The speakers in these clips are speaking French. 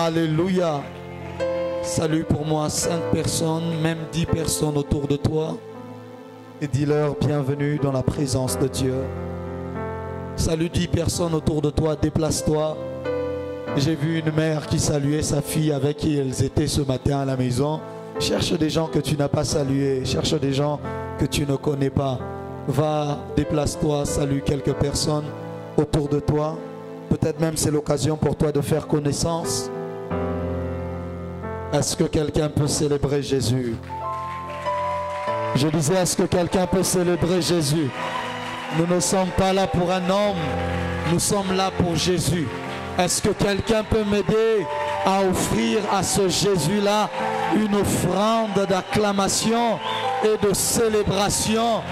Alléluia. Salut pour moi 5 personnes, même 10 personnes autour de toi. Et dis-leur bienvenue dans la présence de Dieu. Salut 10 personnes autour de toi, déplace-toi. J'ai vu une mère qui saluait sa fille avec qui elles étaient ce matin à la maison. Cherche des gens que tu n'as pas salués, cherche des gens que tu ne connais pas. Va, déplace-toi, salue quelques personnes autour de toi. Peut-être même c'est l'occasion pour toi de faire connaissance. Est-ce que quelqu'un peut célébrer Jésus? Je disais, est-ce que quelqu'un peut célébrer Jésus? Nous ne sommes pas là pour un homme, nous sommes là pour Jésus. Est-ce que quelqu'un peut m'aider à offrir à ce Jésus-là une offrande d'acclamation et de célébration?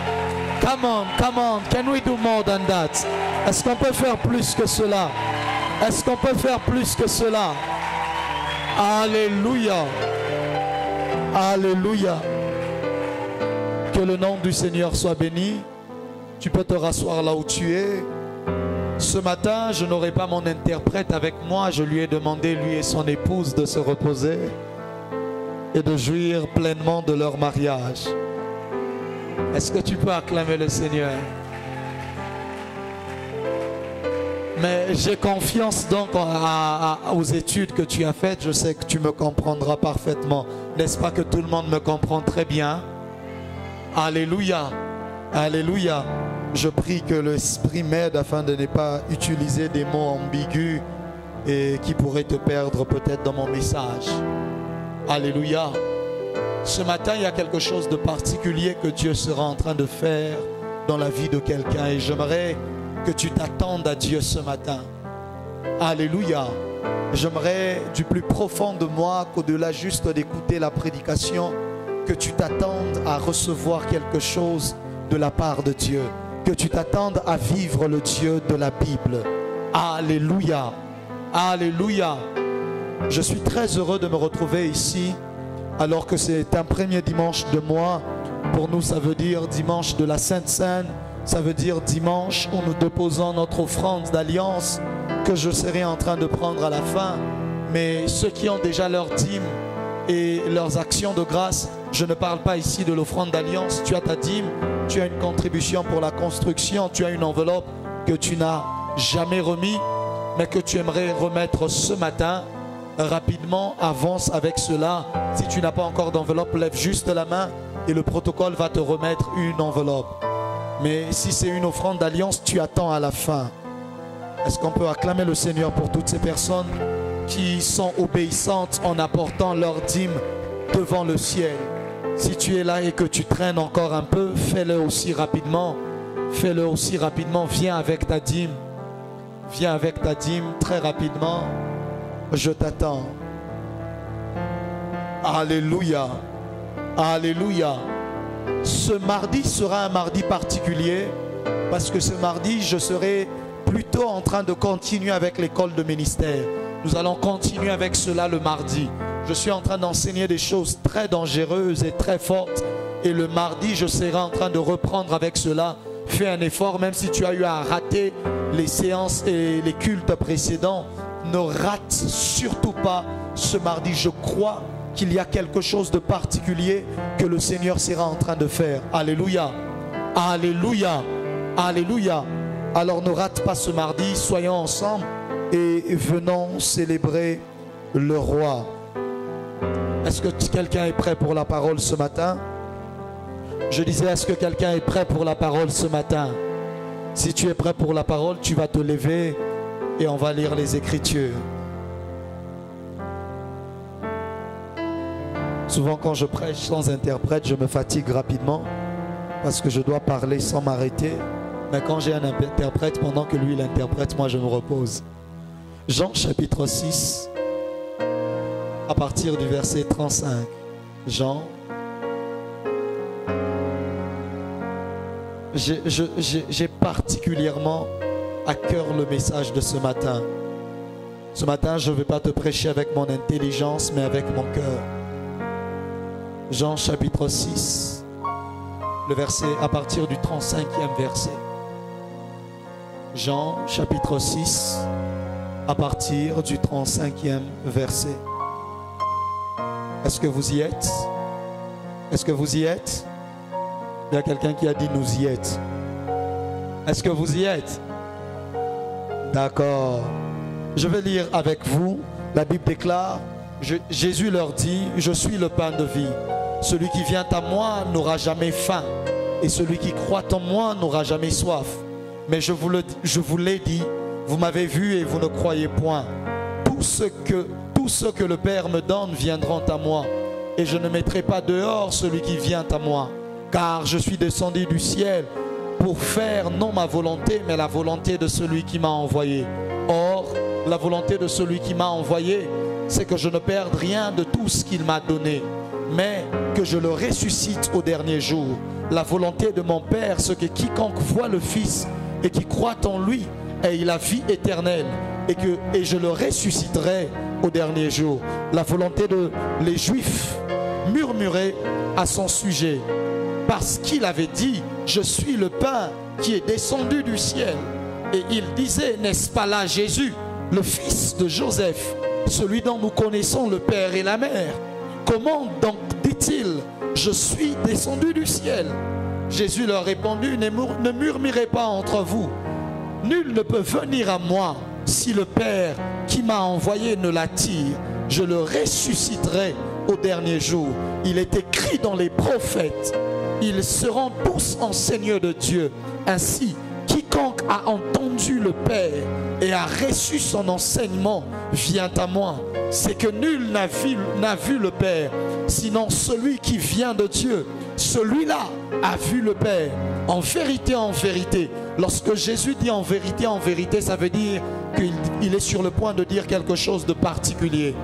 Come on, can we do more than that? Est-ce qu'on peut faire plus que cela? Est-ce qu'on peut faire plus que cela? Alléluia. Alléluia. Que le nom du Seigneur soit béni. Tu peux te rasseoir là où tu es. Ce matin, je n'aurai pas mon interprète avec moi. Je lui ai demandé, lui et son épouse, de se reposer et de jouir pleinement de leur mariage. Est-ce que tu peux acclamer le Seigneur? Mais j'ai confiance donc aux études que tu as faites. Je sais que tu me comprendras parfaitement. N'est-ce pas que tout le monde me comprend très bien? Alléluia. Alléluia. Je prie que l'Esprit m'aide afin de ne pas utiliser des mots ambigus et qui pourraient te perdre peut-être dans mon message. Alléluia. Ce matin, il y a quelque chose de particulier que Dieu sera en train de faire dans la vie de quelqu'un. Et j'aimerais que tu t'attendes à Dieu ce matin. Alléluia. J'aimerais du plus profond de moi qu'au-delà juste d'écouter la prédication, que tu t'attendes à recevoir quelque chose de la part de Dieu. Que tu t'attendes à vivre le Dieu de la Bible. Alléluia. Alléluia. Je suis très heureux de me retrouver ici alors que c'est un premier dimanche de mois. Pour nous, ça veut dire dimanche de la Sainte Seine. Ça veut dire dimanche où nous déposons notre offrande d'alliance que je serai en train de prendre à la fin. Mais ceux qui ont déjà leur dîme et leurs actions de grâce, je ne parle pas ici de l'offrande d'alliance. Tu as ta dîme, tu as une contribution pour la construction, tu as une enveloppe que tu n'as jamais remis, mais que tu aimerais remettre ce matin. Rapidement, avance avec cela. Si tu n'as pas encore d'enveloppe, lève juste la main et le protocole va te remettre une enveloppe. Mais si c'est une offrande d'alliance, tu attends à la fin. Est-ce qu'on peut acclamer le Seigneur pour toutes ces personnes qui sont obéissantes en apportant leur dîme devant le ciel? Si tu es là et que tu traînes encore un peu, fais-le aussi rapidement. Fais-le aussi rapidement. Viens avec ta dîme. Viens avec ta dîme très rapidement. Je t'attends. Alléluia. Alléluia. Ce mardi sera un mardi particulier parce que ce mardi, je serai plutôt en train de continuer avec l'école de ministère. Nous allons continuer avec cela le mardi. Je suis en train d'enseigner des choses très dangereuses et très fortes. Et le mardi, je serai en train de reprendre avec cela. Fais un effort, même si tu as eu à rater les séances et les cultes précédents. Ne rate surtout pas ce mardi. Je crois qu'il y a quelque chose de particulier que le Seigneur sera en train de faire. Alléluia. Alléluia. Alléluia. Alors ne rate pas ce mardi. Soyons ensemble et venons célébrer le roi. Est-ce que quelqu'un est prêt pour la parole ce matin? Je disais, est-ce que quelqu'un est prêt pour la parole ce matin? Si tu es prêt pour la parole, tu vas te lever et on va lire les Écritures. Souvent quand je prêche sans interprète, je me fatigue rapidement parce que je dois parler sans m'arrêter. Mais quand j'ai un interprète, pendant que lui l'interprète, moi je me repose. Jean chapitre 6, à partir du verset 35. Jean. J'ai particulièrement à cœur le message de ce matin. Ce matin, je ne vais pas te prêcher avec mon intelligence, mais avec mon cœur. Jean chapitre 6, le verset à partir du 35e verset. Jean chapitre 6, à partir du 35e verset. Est-ce que vous y êtes? Est-ce que vous y êtes? Il y a quelqu'un qui a dit nous y êtes. Est-ce que vous y êtes? D'accord. Je vais lire avec vous. La Bible déclare, Jésus leur dit, je suis le pain de vie. Celui qui vient à moi n'aura jamais faim. Et celui qui croit en moi n'aura jamais soif. Mais je vous l'ai dit, vous m'avez vu et vous ne croyez point. Tous ceux que le Père me donne viendront à moi. Et je ne mettrai pas dehors celui qui vient à moi. Car je suis descendu du ciel pour faire non ma volonté, mais la volonté de celui qui m'a envoyé. Or, la volonté de celui qui m'a envoyé, c'est que je ne perde rien de tout ce qu'il m'a donné, mais que je le ressuscite au dernier jour. La volonté de mon Père, c'est que quiconque voit le Fils et qui croit en lui ait la vie éternelle, et je le ressusciterai au dernier jour. La volonté de les Juifs murmurait à son sujet, parce qu'il avait dit, je suis le pain qui est descendu du ciel. Et il disait, n'est-ce pas là Jésus, le fils de Joseph, celui dont nous connaissons le Père et la Mère? Comment donc dit-il, je suis descendu du ciel? Jésus leur répondit, ne murmurez pas entre vous. Nul ne peut venir à moi si le Père qui m'a envoyé ne l'attire. Je le ressusciterai au dernier jour. Il est écrit dans les prophètes, ils seront tous enseigneurs de Dieu. Ainsi, quiconque a entendu le Père et a reçu son enseignement vient à moi. C'est que nul n'a vu le Père, sinon celui qui vient de Dieu. Celui-là a vu le Père. En vérité, lorsque Jésus dit en vérité, ça veut dire qu'il est sur le point de dire quelque chose de particulier.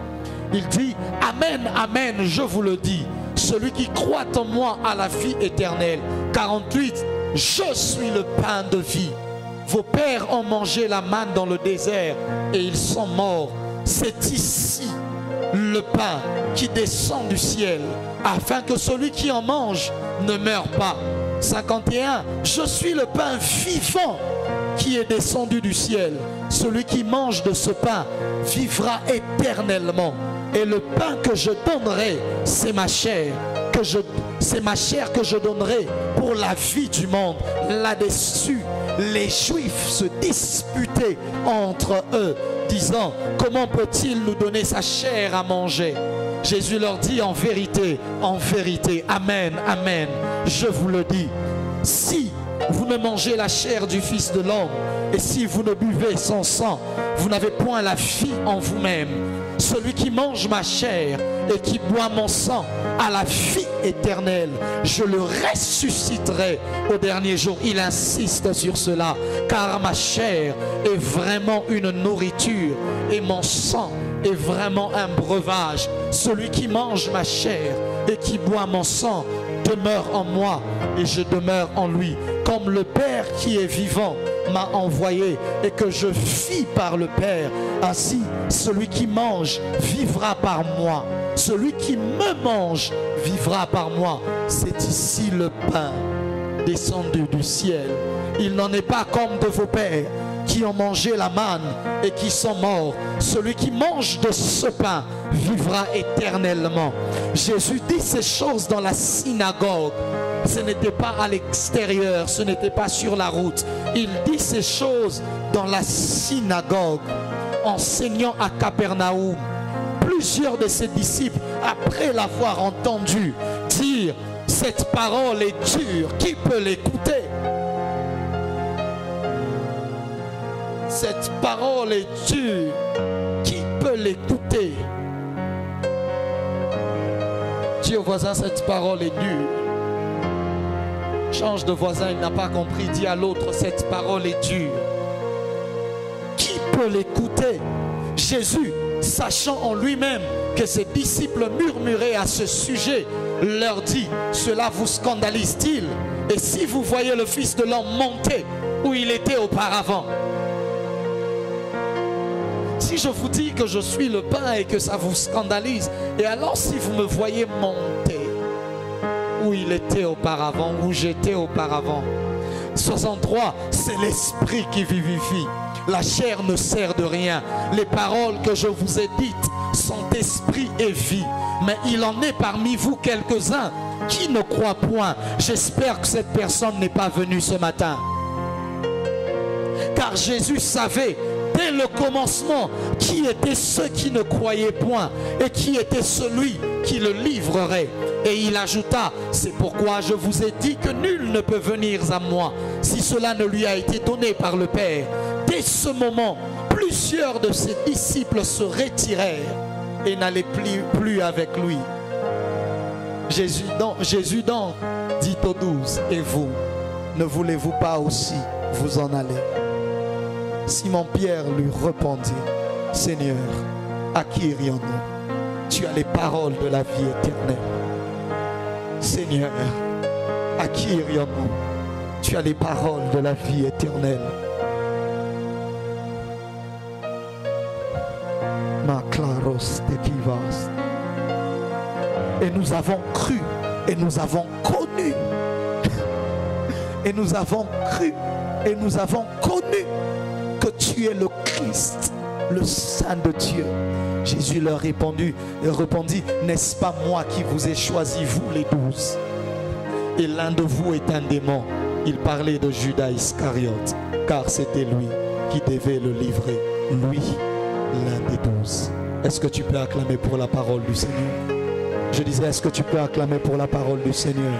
Il dit, Amen, Amen, je vous le dis, celui qui croit en moi a la vie éternelle. 48, je suis le pain de vie. Vos pères ont mangé la manne dans le désert et ils sont morts. C'est ici le pain qui descend du ciel, afin que celui qui en mange ne meure pas. 51, je suis le pain vivant qui est descendu du ciel. Celui qui mange de ce pain vivra éternellement. Et le pain que je donnerai, c'est ma chair, que je donnerai pour la vie du monde. Là-dessus, les Juifs se disputaient entre eux, disant, comment peut-il nous donner sa chair à manger? Jésus leur dit, en vérité, Amen, Amen, je vous le dis, si vous ne mangez la chair du Fils de l'homme, et si vous ne buvez son sang, vous n'avez point la vie en vous-même. Celui qui mange ma chair et qui boit mon sang a la vie éternelle. Je le ressusciterai au dernier jour. Il insiste sur cela, car ma chair est vraiment une nourriture et mon sang est vraiment un breuvage. Celui qui mange ma chair et qui boit mon sang demeure en moi et je demeure en lui. Comme le Père qui est vivant m'a envoyé et que je vis par le Père, ainsi celui qui mange vivra par moi. Celui qui me mange vivra par moi. C'est ici le pain descendu du ciel. Il n'en est pas comme de vos pères qui ont mangé la manne et qui sont morts. Celui qui mange de ce pain vivra éternellement. Jésus dit ces choses dans la synagogue. Ce n'était pas à l'extérieur, ce n'était pas sur la route. Il dit ces choses dans la synagogue, enseignant à Capernaum. Plusieurs de ses disciples, après l'avoir entendu dire, cette parole est dure, qui peut l'écouter? Cette parole est dure, qui peut l'écouter? Dis au voisin, cette parole est dure. Change de voisin, il n'a pas compris. Dis à l'autre, cette parole est dure. Qui peut l'écouter? Jésus, sachant en lui-même que ses disciples murmuraient à ce sujet, leur dit, cela vous scandalise-t-il? Et si vous voyez le Fils de l'homme monter où il était auparavant? Si je vous dis que je suis le pain et que ça vous scandalise, et alors si vous me voyez monter où il était auparavant, où j'étais auparavant. 63, c'est l'esprit qui vivifie. La chair ne sert de rien. Les paroles que je vous ai dites sont esprit et vie. Mais il en est parmi vous quelques-uns qui ne croient point. J'espère que cette personne n'est pas venue ce matin. Car Jésus savait dès le commencement qui étaient ceux qui ne croyaient point et qui était celui qui le livrerait. Et il ajouta, c'est pourquoi je vous ai dit que nul ne peut venir à moi si cela ne lui a été donné par le Père. Dès ce moment, plusieurs de ses disciples se retirèrent et n'allaient plus avec lui. Jésus donc dit aux 12, et vous, ne voulez-vous pas aussi vous en aller? Simon-Pierre lui répondit, Seigneur, à qui irions-nous? Tu as les paroles de la vie éternelle. Seigneur, à qui irions-nous? Tu as les paroles de la vie éternelle. Et nous avons cru, et nous avons connu, et nous avons cru, et nous avons connu que tu es le Christ, le Saint de Dieu. Jésus leur répondit, n'est-ce pas moi qui vous ai choisi, vous les 12? Et l'un de vous est un démon. Il parlait de Judas Iscariote, car c'était lui qui devait le livrer, lui, l'un des 12. Est-ce que tu peux acclamer pour la parole du Seigneur? Je disais, est-ce que tu peux acclamer pour la parole du Seigneur?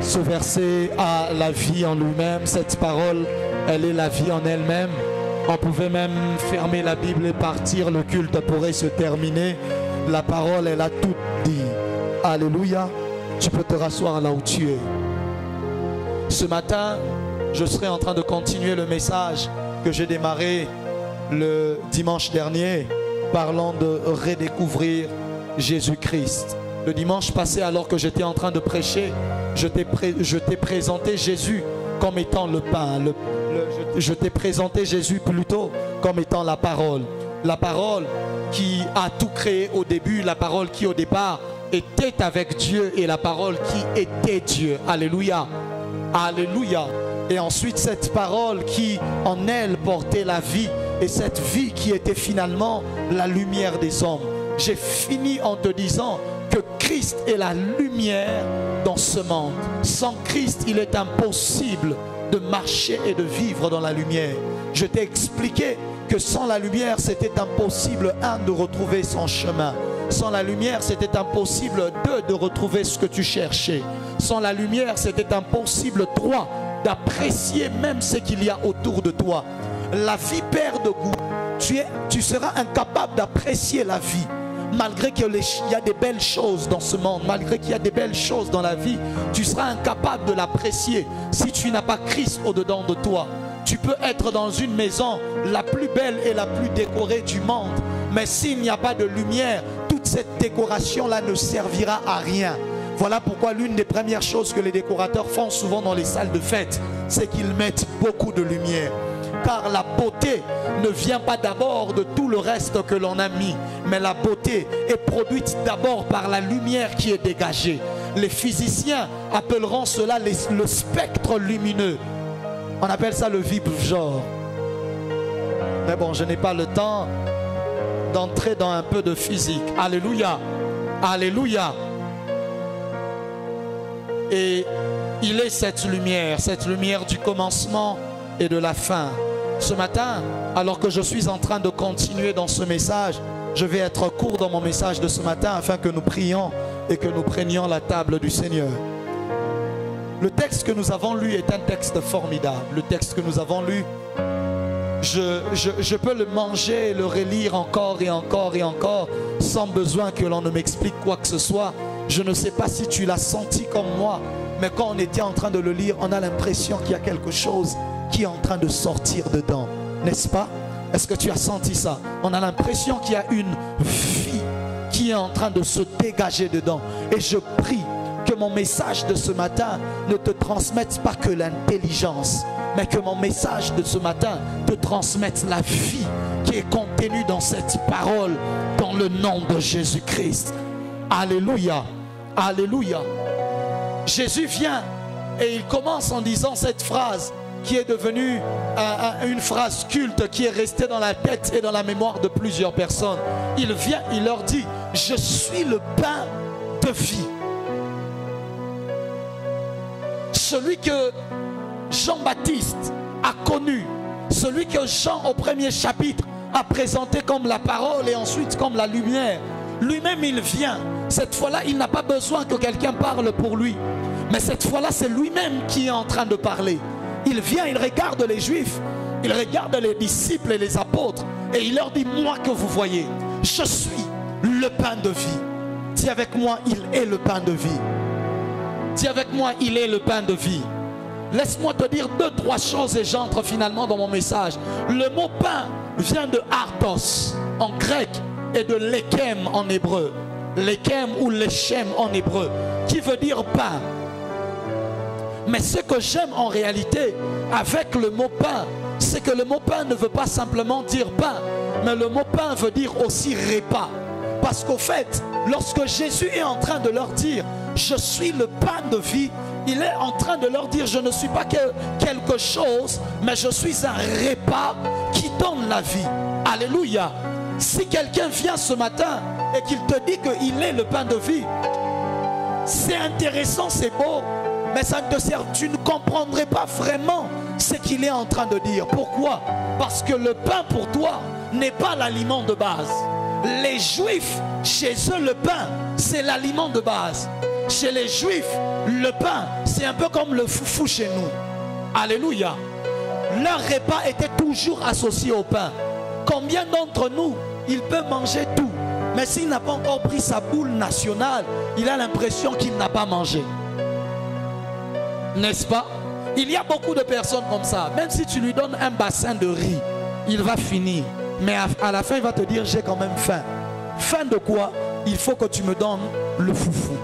Ce verset a la vie en lui-même. Cette parole, elle est la vie en elle-même. On pouvait même fermer la Bible et partir. Le culte pourrait se terminer. La parole, elle a tout dit. Alléluia. Tu peux te rasseoir là où tu es. Ce matin, je serai en train de continuer le message que j'ai démarré le dimanche dernier, parlant de redécouvrir Jésus-Christ. Le dimanche passé, alors que j'étais en train de prêcher, je t'ai présenté Jésus comme étant le pain. Je t'ai présenté Jésus plutôt comme étant la parole. La parole qui a tout créé au début, la parole qui au départ était avec Dieu et la parole qui était Dieu. Alléluia. Alléluia. Et ensuite cette parole qui en elle portait la vie et cette vie qui était finalement la lumière des hommes. J'ai fini en te disant que Christ est la lumière dans ce monde. Sans Christ, il est impossible de marcher et de vivre dans la lumière. Je t'ai expliqué que sans la lumière, c'était impossible, de retrouver son chemin. Sans la lumière, c'était impossible, de retrouver ce que tu cherchais. Sans la lumière, c'était impossible, d'apprécier même ce qu'il y a autour de toi. La vie perd de goût. Tu seras incapable d'apprécier la vie. Malgré qu'il y a des belles choses dans ce monde, malgré qu'il y a des belles choses dans la vie, tu seras incapable de l'apprécier si tu n'as pas Christ au-dedans de toi. Tu peux être dans une maison la plus belle et la plus décorée du monde, mais s'il n'y a pas de lumière, toute cette décoration-là ne servira à rien. Voilà pourquoi l'une des premières choses que les décorateurs font souvent dans les salles de fête, c'est qu'ils mettent beaucoup de lumière. Car la beauté ne vient pas d'abord de tout le reste que l'on a mis, mais la beauté est produite d'abord par la lumière qui est dégagée. Les physiciens appelleront cela le spectre lumineux. On appelle ça le vibre-genre. Mais bon, je n'ai pas le temps d'entrer dans un peu de physique. Alléluia. Alléluia. Et il est cette lumière du commencement et de la fin. Ce matin, alors que je suis en train de continuer dans ce message, je vais être court dans mon message de ce matin afin que nous prions et que nous prenions la table du Seigneur. Le texte que nous avons lu est un texte formidable. Le texte que nous avons lu, je peux le manger et le relire encore et encore et encore sans besoin que l'on ne m'explique quoi que ce soit. Je ne sais pas si tu l'as senti comme moi, mais quand on était en train de le lire, on a l'impression qu'il y a quelque chose qui est en train de sortir dedans, n'est-ce pas? Est-ce que tu as senti ça? On a l'impression qu'il y a une vie qui est en train de se dégager dedans. Et je prie que mon message de ce matin ne te transmette pas que l'intelligence, mais que mon message de ce matin te transmette la vie qui est contenue dans cette parole, dans le nom de Jésus-Christ. Alléluia. Alléluia. Jésus vient et il commence en disant cette phrase. qui est devenue une phrase culte qui est restée dans la tête et dans la mémoire de plusieurs personnes. Il vient, il leur dit, je suis le pain de vie. Celui que Jean-Baptiste a connu, celui que Jean au premier chapitre a présenté comme la parole et ensuite comme la lumière. Lui-même il vient. Cette fois-là il n'a pas besoin que quelqu'un parle pour lui. Mais cette fois-là c'est lui-même qui est en train de parler. Il vient, il regarde les Juifs, il regarde les disciples et les apôtres et il leur dit, moi que vous voyez, je suis le pain de vie. Dis avec moi, il est le pain de vie. Dis avec moi, il est le pain de vie. Laisse-moi te dire 2-3 choses et j'entre finalement dans mon message. Le mot pain vient de artos en grec et de lekem en hébreu. Lekem ou lechem en hébreu, qui veut dire pain. Mais ce que j'aime en réalité avec le mot pain, c'est que le mot pain ne veut pas simplement dire pain, mais le mot pain veut dire aussi repas. Parce qu'au fait, lorsque Jésus est en train de leur dire, je suis le pain de vie, il est en train de leur dire, je ne suis pas quelque chose, mais je suis un repas qui donne la vie. Alléluia. Si quelqu'un vient ce matin et qu'il te dit qu'il est le pain de vie, c'est intéressant, c'est beau, mais ça ne te sert, tu ne comprendrais pas vraiment ce qu'il est en train de dire. Pourquoi? Parce que le pain pour toi n'est pas l'aliment de base. Les Juifs, chez eux, le pain, c'est l'aliment de base. Chez les Juifs, le pain, c'est un peu comme le foufou chez nous. Alléluia. Leur repas était toujours associé au pain. Combien d'entre nous, il peut manger tout, mais s'il n'a pas encore pris sa boule nationale, il a l'impression qu'il n'a pas mangé. N'est-ce pas? Il y a beaucoup de personnes comme ça. Même si tu lui donnes un bassin de riz, il va finir. Mais à la fin, il va te dire, j'ai quand même faim. Faim de quoi? Il faut que tu me donnes le foufou.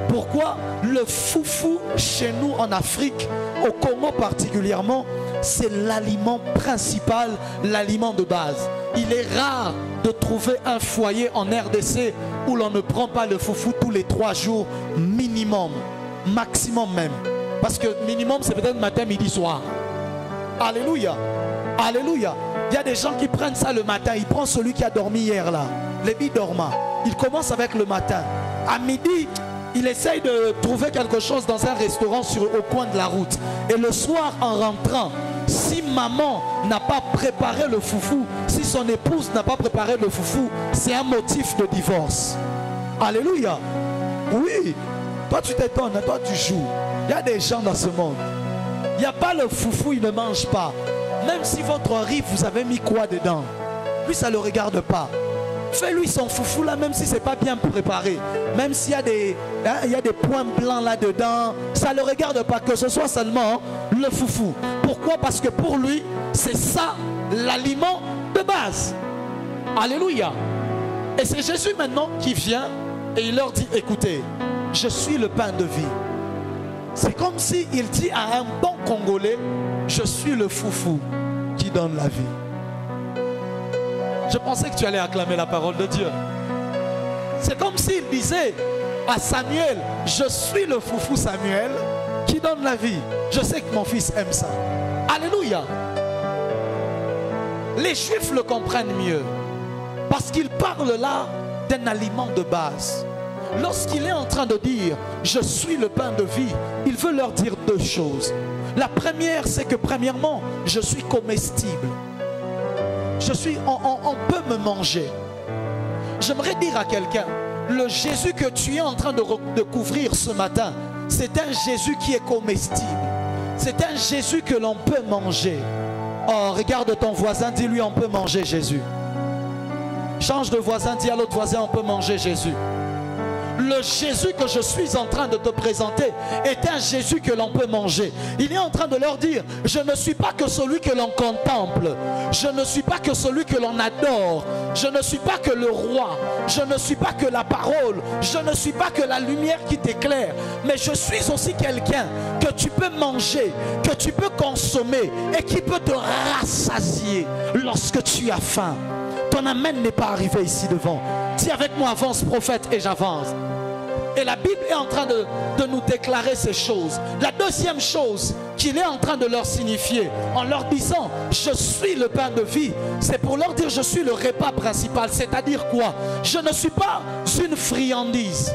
Pourquoi? Le foufou, chez nous en Afrique, au Congo particulièrement, c'est l'aliment principal, l'aliment de base. Il est rare de trouver un foyer en RDC où l'on ne prend pas le foufou tous les 3 jours minimum, maximum même. Parce que minimum, c'est peut-être matin, midi, soir. Alléluia. Alléluia. Il y a des gens qui prennent ça le matin. Ils prennent celui qui a dormi hier là. Les billes dormant. Il commence avec le matin. À midi, il essaye de trouver quelque chose dans un restaurant au coin de la route. Et le soir, en rentrant, si maman n'a pas préparé le foufou, si son épouse n'a pas préparé le foufou, c'est un motif de divorce. Alléluia. Oui. Toi, tu t'étonnes, toi, tu joues. Il y a des gens dans ce monde. Il n'y a pas le foufou, il ne mange pas. Même si votre riz, vous avez mis quoi dedans? Lui, ça ne le regarde pas. Fais-lui son foufou là, même si ce n'est pas bien préparé. Même s'il y a des points blancs là-dedans, ça ne le regarde pas, que ce soit seulement le foufou. Pourquoi? Parce que pour lui, c'est ça l'aliment de base. Alléluia. Et c'est Jésus maintenant qui vient et il leur dit, écoutez, je suis le pain de vie. C'est comme s'il dit à un bon Congolais, je suis le foufou qui donne la vie. Je pensais que tu allais acclamer la parole de Dieu. C'est comme s'il disait à Samuel, je suis le foufou Samuel qui donne la vie. Je sais que mon fils aime ça. Alléluia. Les Juifs le comprennent mieux parce qu'il parle là d'un aliment de base. Lorsqu'il est en train de dire je suis le pain de vie, il veut leur dire 2 choses. La première, c'est que premièrement, je suis comestible. On peut me manger. J'aimerais dire à quelqu'un, le Jésus que tu es en train de découvrir ce matin, c'est un Jésus qui est comestible. C'est un Jésus que l'on peut manger. Oh, regarde ton voisin, dis-lui on peut manger Jésus. Change de voisin, dis à l'autre voisin on peut manger Jésus. Le Jésus que je suis en train de te présenter est un Jésus que l'on peut manger. Il est en train de leur dire, je ne suis pas que celui que l'on contemple. Je ne suis pas que celui que l'on adore. Je ne suis pas que le roi. Je ne suis pas que la parole. Je ne suis pas que la lumière qui t'éclaire. Mais je suis aussi quelqu'un que tu peux manger, que tu peux consommer et qui peut te rassasier lorsque tu as faim. Ton amen n'est pas arrivé ici devant. Dis avec moi, avance prophète, et j'avance. Et la Bible est en train de nous déclarer ces choses. La deuxième chose qu'il est en train de leur signifier, en leur disant, je suis le pain de vie, c'est pour leur dire, je suis le repas principal. C'est-à-dire quoi? Je ne suis pas une friandise.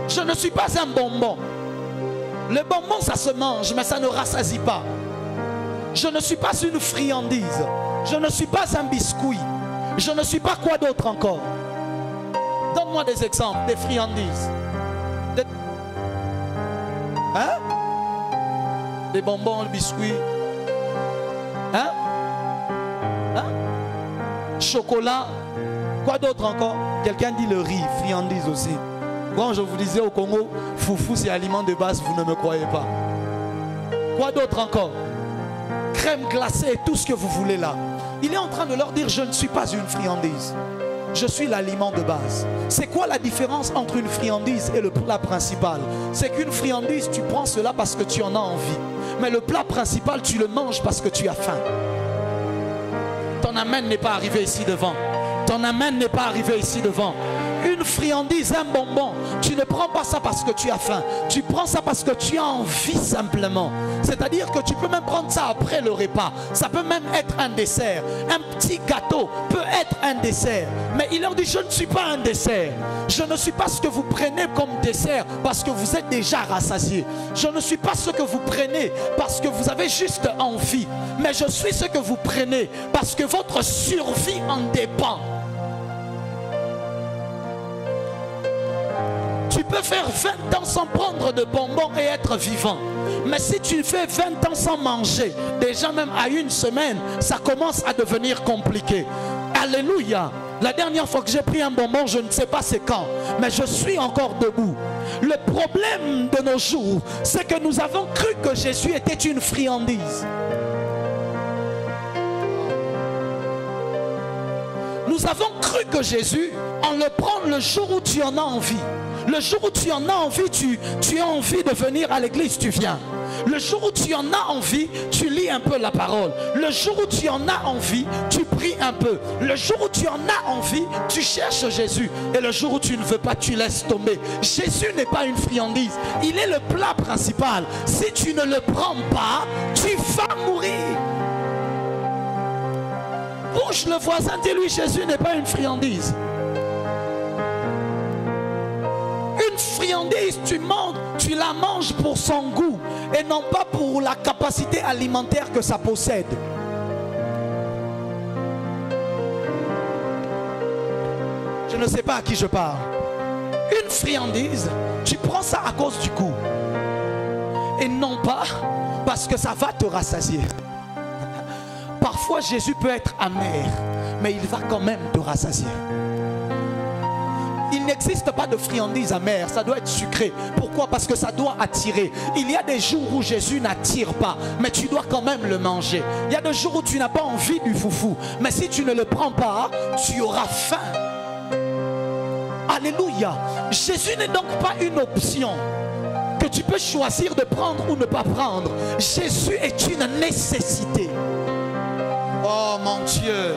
Je ne suis pas un bonbon. Le bonbon, ça se mange, mais ça ne rassasie pas. Je ne suis pas une friandise. Je ne suis pas un biscuit. Je ne suis pas quoi d'autre encore? Donne-moi des exemples, des friandises. Hein? Des bonbons, le biscuit. Hein? Hein? Chocolat. Quoi d'autre encore? Quelqu'un dit le riz, friandise aussi. Quand je vous disais au Congo, foufou c'est aliment de base, vous ne me croyez pas. Quoi d'autre encore? Crème glacée, tout ce que vous voulez là. Il est en train de leur dire, je ne suis pas une friandise. Je suis l'aliment de base. C'est quoi la différence entre une friandise et le plat principal? C'est qu'une friandise, tu prends cela parce que tu en as envie. Mais le plat principal, tu le manges parce que tu as faim. Ton amen n'est pas arrivé ici devant. Ton amen n'est pas arrivé ici devant. Une friandise, un bonbon, tu ne prends pas ça parce que tu as faim. Tu prends ça parce que tu as envie simplement. C'est-à-dire que tu peux même prendre ça après le repas. Ça peut même être un dessert. Un petit gâteau peut être un dessert. Mais il leur dit, je ne suis pas un dessert. Je ne suis pas ce que vous prenez comme dessert parce que vous êtes déjà rassasié. Je ne suis pas ce que vous prenez parce que vous avez juste envie. Mais je suis ce que vous prenez parce que votre survie en dépend. Tu peux faire 20 ans sans prendre de bonbons et être vivant. Mais si tu fais 20 ans sans manger, déjà même à une semaine, ça commence à devenir compliqué. Alléluia. La dernière fois que j'ai pris un bonbon, je ne sais pas c'est quand, mais je suis encore debout. Le problème de nos jours, c'est que nous avons cru que Jésus était une friandise. Nous avons cru que Jésus, on le prend le jour où tu en as envie. Le jour où tu en as envie, tu as envie de venir à l'église, tu viens. Le jour où tu en as envie, tu lis un peu la parole. Le jour où tu en as envie, tu pries un peu. Le jour où tu en as envie, tu cherches Jésus. Et le jour où tu ne veux pas, tu laisses tomber. Jésus n'est pas une friandise. Il est le plat principal. Si tu ne le prends pas, tu vas mourir. Bouge le voisin, dis-lui, Jésus n'est pas une friandise. Une friandise, tu la manges pour son goût et non pas pour la capacité alimentaire que ça possède. Je ne sais pas à qui je parle. Une friandise, tu prends ça à cause du goût et non pas parce que ça va te rassasier. Parfois Jésus peut être amer, mais il va quand même te rassasier. Il n'existe pas de friandise amère, ça doit être sucré. Pourquoi? Parce que ça doit attirer. Il y a des jours où Jésus n'attire pas, mais tu dois quand même le manger. Il y a des jours où tu n'as pas envie du foufou, mais si tu ne le prends pas, tu auras faim. Alléluia. Jésus n'est donc pas une option que tu peux choisir de prendre ou ne pas prendre. Jésus est une nécessité. Oh mon Dieu.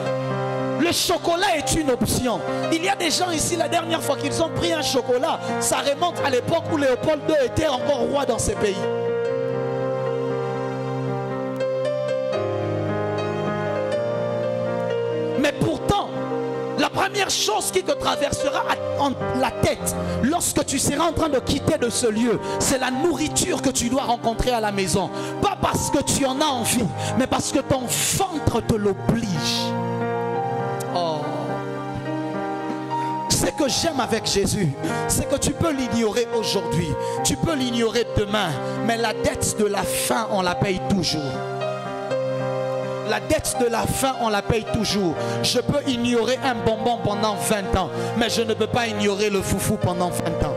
Le chocolat est une option. Il y a des gens ici, la dernière fois qu'ils ont pris un chocolat, ça remonte à l'époque où Léopold II était encore roi dans ces pays. Mais pourtant, la première chose qui te traversera la tête lorsque tu seras en train de quitter de ce lieu, c'est la nourriture que tu dois rencontrer à la maison. Pas parce que tu en as envie, mais parce que ton ventre te l'oblige. Oh. Ce que j'aime avec Jésus, c'est que tu peux l'ignorer aujourd'hui, tu peux l'ignorer demain, mais la dette de la faim, on la paye toujours. La dette de la faim, on la paye toujours. Je peux ignorer un bonbon pendant 20 ans, mais je ne peux pas ignorer le foufou pendant 20 ans.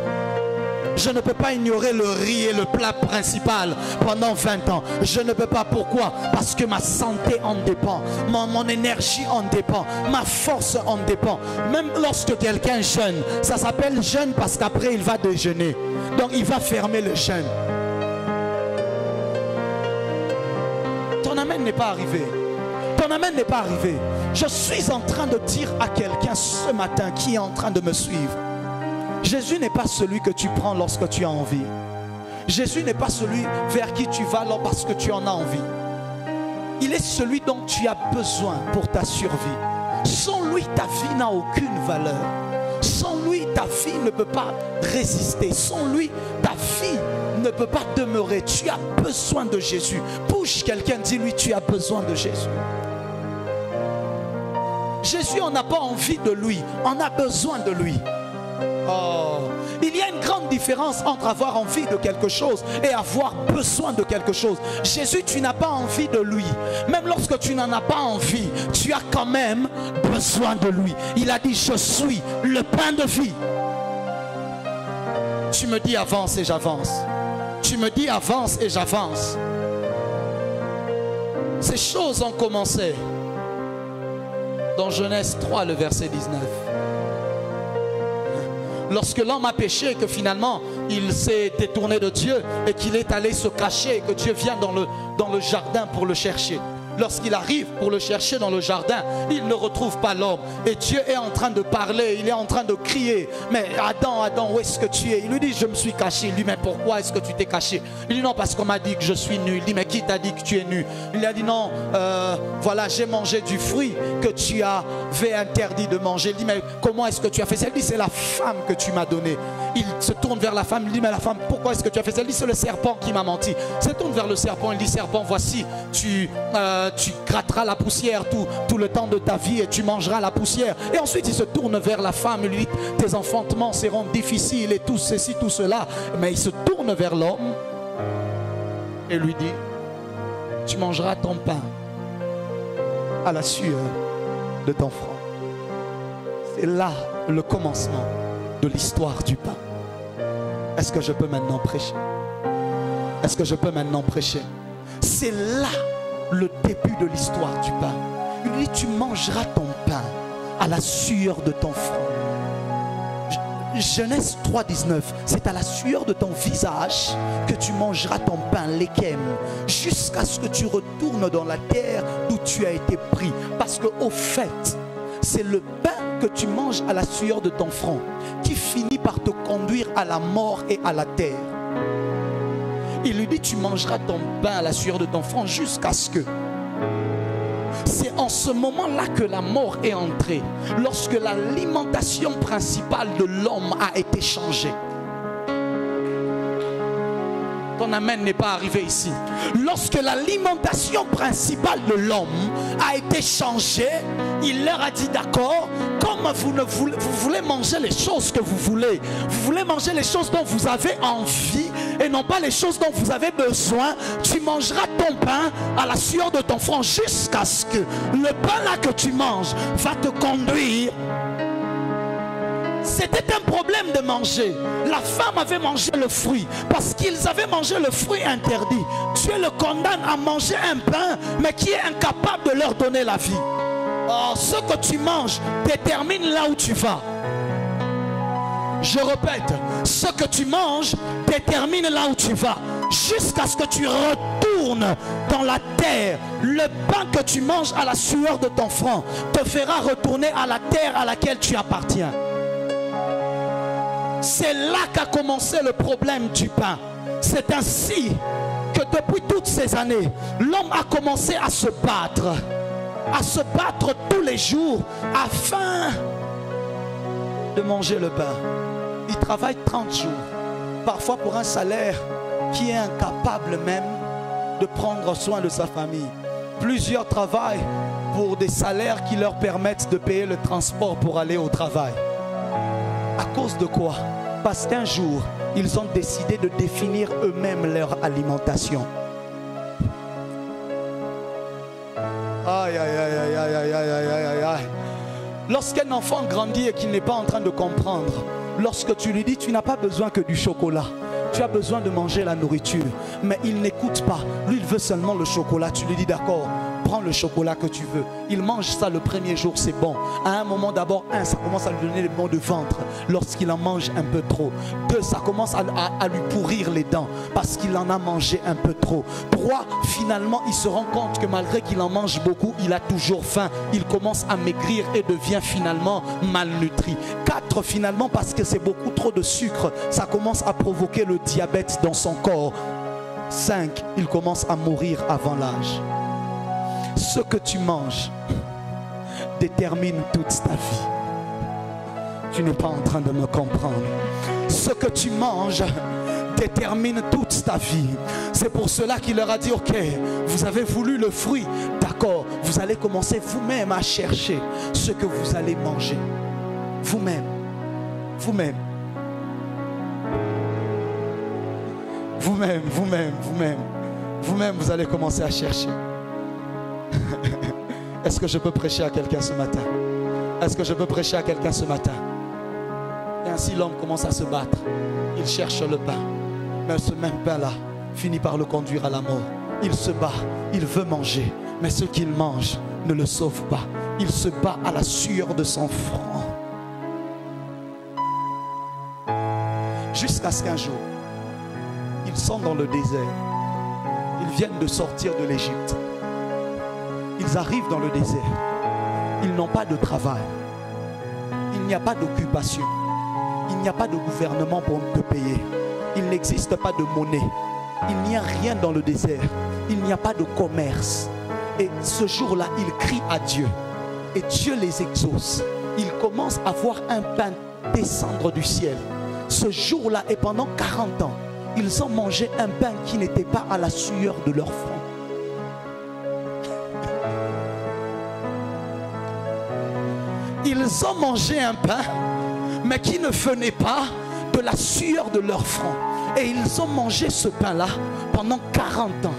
Je ne peux pas ignorer le riz et le plat principal pendant 20 ans. Je ne peux pas. Pourquoi? Parce que ma santé en dépend. Mon énergie en dépend. Ma force en dépend. Même lorsque quelqu'un jeûne, ça s'appelle jeûne parce qu'après il va déjeuner. Donc il va fermer le jeûne. Ton amen n'est pas arrivé. Ton amen n'est pas arrivé. Je suis en train de dire à quelqu'un ce matin qui est en train de me suivre, Jésus n'est pas celui que tu prends lorsque tu as envie. Jésus n'est pas celui vers qui tu vas parce que tu en as envie. Il est celui dont tu as besoin pour ta survie. Sans lui, ta vie n'a aucune valeur. Sans lui, ta vie ne peut pas résister. Sans lui, ta vie ne peut pas demeurer. Tu as besoin de Jésus. Bouge quelqu'un, dis-lui, tu as besoin de Jésus. Jésus, on n'a pas envie de lui, on a besoin de lui. Oh, il y a une grande différence entre avoir envie de quelque chose et avoir besoin de quelque chose. Jésus, tu n'as pas envie de lui. Même lorsque tu n'en as pas envie, tu as quand même besoin de lui. Il a dit, je suis le pain de vie. Tu me dis avance et j'avance. Tu me dis avance et j'avance. Ces choses ont commencé dans Genèse 3, le verset 19. Lorsque l'homme a péché et que finalement il s'est détourné de Dieu et qu'il est allé se cacher et que Dieu vient dans le jardin pour le chercher. Lorsqu'il arrive pour le chercher dans le jardin, il ne retrouve pas l'homme. Et Dieu est en train de parler, il est en train de crier. Mais Adam, Adam, où est-ce que tu es? Il lui dit, je me suis caché. Il lui dit, mais pourquoi est-ce que tu t'es caché? Il dit, non, parce qu'on m'a dit que je suis nu. Il dit, mais qui t'a dit que tu es nu? Il a dit, non, voilà, j'ai mangé du fruit que tu avais interdit de manger. Il dit, mais comment est-ce que tu as fait ça? Il dit, c'est la femme que tu m'as donnée. Il se tourne vers la femme, il dit, mais la femme, pourquoi est-ce que tu as fait ça? Il dit, c'est le serpent qui m'a menti. Il se tourne vers le serpent, il dit, serpent, voici, tu gratteras la poussière tout le temps de ta vie et tu mangeras la poussière. Et ensuite il se tourne vers la femme, il lui dit, tes enfantements seront difficiles et tout ceci, tout cela. Mais il se tourne vers l'homme et lui dit, tu mangeras ton pain à la sueur de ton front. C'est là le commencement de l'histoire du pain. Est-ce que je peux maintenant prêcher? Est-ce que je peux maintenant prêcher? C'est là le début de l'histoire du pain. Il dit, tu mangeras ton pain à la sueur de ton front. Genèse 3, 19, c'est à la sueur de ton visage que tu mangeras ton pain, l'ékem, jusqu'à ce que tu retournes dans la terre d'où tu as été pris. Parce que au fait, c'est le pain que tu manges à la sueur de ton front qui finit par te conduire à la mort et à la terre. Il lui dit, tu mangeras ton pain à la sueur de ton front jusqu'à ce que... C'est en ce moment-là que la mort est entrée. Lorsque l'alimentation principale de l'homme a été changée. Ton amen n'est pas arrivé ici. Lorsque l'alimentation principale de l'homme a été changée, il leur a dit, d'accord, comme vous voulez manger les choses que vous voulez manger les choses dont vous avez envie et non pas les choses dont vous avez besoin, tu mangeras ton pain à la sueur de ton front jusqu'à ce que le pain là que tu manges va te conduire. C'était un problème de manger. La femme avait mangé le fruit parce qu'ils avaient mangé le fruit interdit. Dieu le condamne à manger un pain mais qui est incapable de leur donner la vie. Oh, ce que tu manges détermine là où tu vas. Je répète, ce que tu manges détermine là où tu vas. Jusqu'à ce que tu retournes dans la terre. Le pain que tu manges à la sueur de ton front te fera retourner à la terre à laquelle tu appartiens. C'est là qu'a commencé le problème du pain. C'est ainsi que depuis toutes ces années, l'homme a commencé à se battre tous les jours afin de manger le pain. Il travaille 30 jours, parfois pour un salaire qui est incapable même de prendre soin de sa famille. Plusieurs travaillent pour des salaires qui leur permettent de payer le transport pour aller au travail. À cause de quoi? Parce qu'un jour, ils ont décidé de définir eux-mêmes leur alimentation. Aïe, aïe, aïe, aïe, aïe, aïe, aïe, aïe, aïe. Lorsqu'un enfant grandit et qu'il n'est pas en train de comprendre, lorsque tu lui dis tu n'as pas besoin que du chocolat, tu as besoin de manger la nourriture, mais il n'écoute pas. Lui, il veut seulement le chocolat. Tu lui dis d'accord, prends le chocolat que tu veux. Il mange ça le premier jour, c'est bon. À un moment d'abord, ça commence à lui donner des maux de ventre lorsqu'il en mange un peu trop. 2, ça commence à lui pourrir les dents parce qu'il en a mangé un peu trop. 3, finalement, il se rend compte que malgré qu'il en mange beaucoup, il a toujours faim. Il commence à maigrir et devient finalement malnutri. 4, finalement, parce que c'est beaucoup trop de sucre, ça commence à provoquer le diabète dans son corps. 5, il commence à mourir avant l'âge. Ce que tu manges détermine toute ta vie. Tu n'es pas en train de me comprendre. Ce que tu manges détermine toute ta vie. C'est pour cela qu'il leur a dit, ok, vous avez voulu le fruit, d'accord, vous allez commencer vous-même à chercher ce que vous allez manger. Vous-même. Vous-même. Vous-même, vous-même, vous-même. Vous-même, vous allez commencer à chercher. Est-ce que je peux prêcher à quelqu'un ce matin? Est-ce que je peux prêcher à quelqu'un ce matin? Et ainsi l'homme commence à se battre. Il cherche le pain. Mais ce même pain-là finit par le conduire à la mort. Il se bat, il veut manger. Mais ce qu'il mange ne le sauve pas. Il se bat à la sueur de son front. Jusqu'à ce qu'un jour, ils sont dans le désert. Ils viennent de sortir de l'Égypte. Ils arrivent dans le désert. Ils n'ont pas de travail. Il n'y a pas d'occupation. Il n'y a pas de gouvernement pour te payer. Il n'existe pas de monnaie. Il n'y a rien dans le désert. Il n'y a pas de commerce. Et ce jour-là, ils crient à Dieu. Et Dieu les exauce. Ils commencent à voir un pain descendre du ciel. Ce jour-là, et pendant 40 ans, ils ont mangé un pain qui n'était pas à la sueur de leur front. Ils ont mangé un pain, mais qui ne venait pas de la sueur de leur front. Et ils ont mangé ce pain-là pendant 40 ans.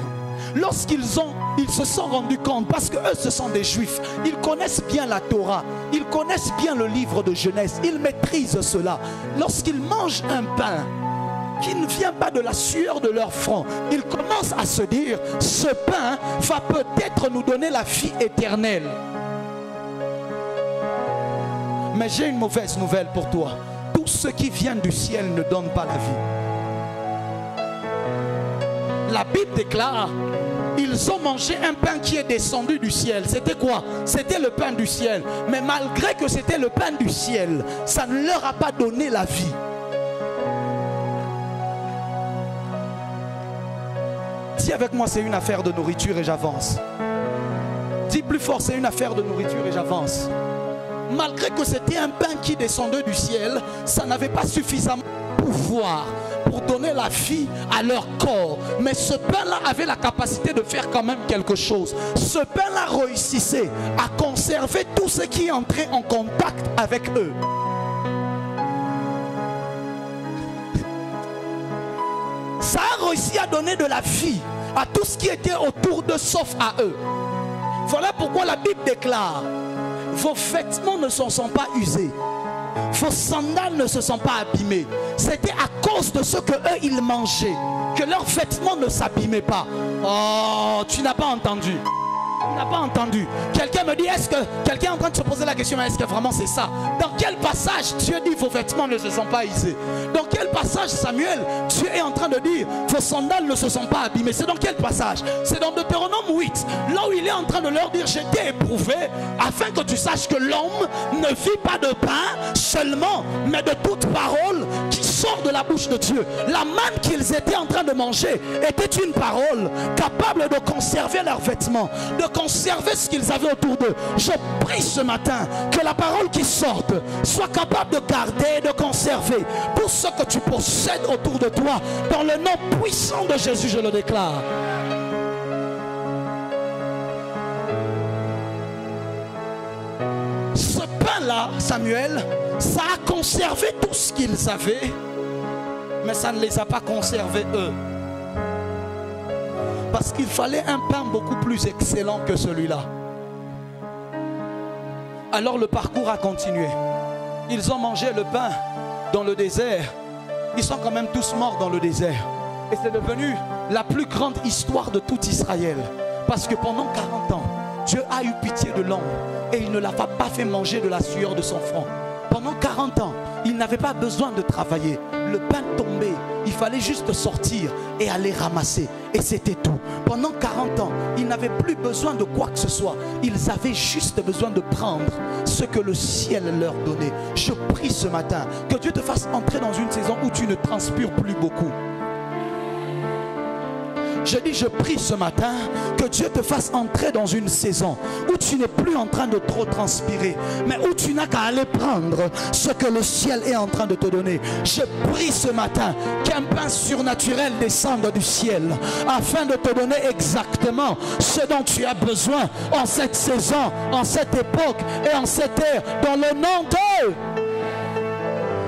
Lorsqu'ils se sont rendus compte, parce qu'eux ce sont des juifs, ils connaissent bien la Torah, ils connaissent bien le livre de Genèse, ils maîtrisent cela. Lorsqu'ils mangent un pain qui ne vient pas de la sueur de leur front, ils commencent à se dire, ce pain va peut-être nous donner la vie éternelle. Mais j'ai une mauvaise nouvelle pour toi. Tout ce qui vient du ciel ne donne pas la vie. La Bible déclare, ils ont mangé un pain qui est descendu du ciel. C'était quoi? C'était le pain du ciel. Mais malgré que c'était le pain du ciel, ça ne leur a pas donné la vie. Dis avec moi, c'est une affaire de nourriture et j'avance. Dis plus fort, c'est une affaire de nourriture et j'avance. Malgré que c'était un pain qui descendait du ciel, ça n'avait pas suffisamment de pouvoir pour donner la vie à leur corps. Mais ce pain-là avait la capacité de faire quand même quelque chose. Ce pain-là réussissait à conserver tout ce qui entrait en contact avec eux. Ça a réussi à donner de la vie à tout ce qui était autour d'eux sauf à eux. Voilà pourquoi la Bible déclare, vos vêtements ne se sont pas usés, vos sandales ne se sont pas abîmées. C'était à cause de ce que eux ils mangeaient que leurs vêtements ne s'abîmaient pas. Oh, tu n'as pas entendu. Tu n'as pas entendu. Quelqu'un me dit, est-ce que quelqu'un est en train de se poser la question, est-ce que vraiment c'est ça? Dans quel passage Dieu dit vos vêtements ne se sont pas usés? Dans quel passage Samuel, Dieu est en train de dire vos sandales ne se sont pas abîmées? C'est dans quel passage? C'est dans Deutéronome 8, là où il est en train de leur dire, j'ai été éprouvé afin que tu saches que l'homme ne vit pas de pain seulement, mais de toute parole qui sort de la bouche de Dieu. La manne qu'ils étaient en train de manger était une parole capable de conserver leurs vêtements, de conserver ce qu'ils avaient autour d'eux. Je prie ce matin que la parole qui sorte soit capable de garder, de conserver tout ce que tu possèdes autour de toi. Dans le nom puissant de Jésus, je le déclare. Ce pain-là, Samuel, ça a conservé tout ce qu'ils avaient, mais ça ne les a pas conservés eux. Parce qu'il fallait un pain beaucoup plus excellent que celui-là. Alors le parcours a continué. Ils ont mangé le pain dans le désert. Ils sont quand même tous morts dans le désert. Et c'est devenu la plus grande histoire de tout Israël. Parce que pendant 40 ans, Dieu a eu pitié de l'homme et il ne l'a pas fait manger de la sueur de son front. Pendant 40 ans, il n'avait pas besoin de travailler. Le pain tombait, il fallait juste sortir et aller ramasser. Et c'était tout. Pendant 40 ans, ils n'avaient plus besoin de quoi que ce soit. Ils avaient juste besoin de prendre ce que le ciel leur donnait. Je prie ce matin que Dieu te fasse entrer dans une saison où tu ne transpires plus beaucoup. Je dis, je prie ce matin que Dieu te fasse entrer dans une saison où tu n'es plus en train de trop transpirer, mais où tu n'as qu'à aller prendre ce que le ciel est en train de te donner. Je prie ce matin qu'un pain surnaturel descende du ciel afin de te donner exactement ce dont tu as besoin en cette saison, en cette époque et en cette ère, dans le nom d'eux.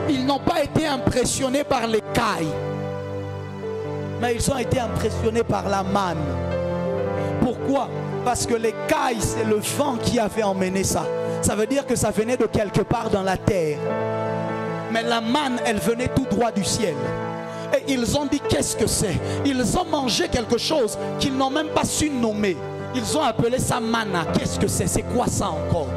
Ils n'ont pas été impressionnés par les cailles, mais ils ont été impressionnés par la manne. Pourquoi? Parce que les cailles, c'est le vent qui avait emmené ça. Ça veut dire que ça venait de quelque part dans la terre. Mais la manne, elle venait tout droit du ciel. Et ils ont dit, qu'est-ce que c'est? Ils ont mangé quelque chose qu'ils n'ont même pas su nommer. Ils ont appelé ça manna. Qu'est-ce que c'est? C'est quoi ça encore?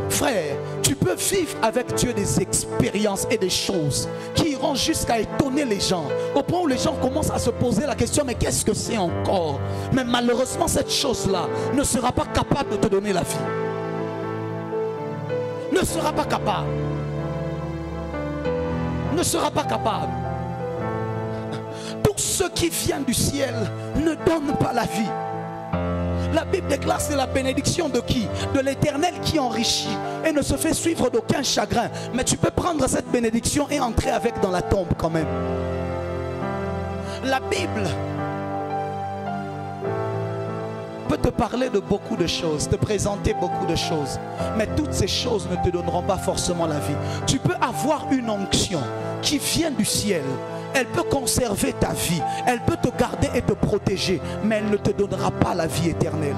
Frère, tu peux vivre avec Dieu des expériences et des choses qui iront jusqu'à étonner les gens, au point où les gens commencent à se poser la question, mais qu'est-ce que c'est encore? Mais malheureusement, cette chose-là ne sera pas capable de te donner la vie. Ne sera pas capable. Ne sera pas capable. Tout ce qui vient du ciel ne donne pas la vie. La Bible déclare, c'est la bénédiction de qui? De l'Éternel qui enrichit et ne se fait suivre d'aucun chagrin. Mais tu peux prendre cette bénédiction et entrer avec dans la tombe quand même. La Bible peut te parler de beaucoup de choses, te présenter beaucoup de choses. Mais toutes ces choses ne te donneront pas forcément la vie. Tu peux avoir une onction qui vient du ciel. Elle peut conserver ta vie, elle peut te garder et te protéger, mais elle ne te donnera pas la vie éternelle.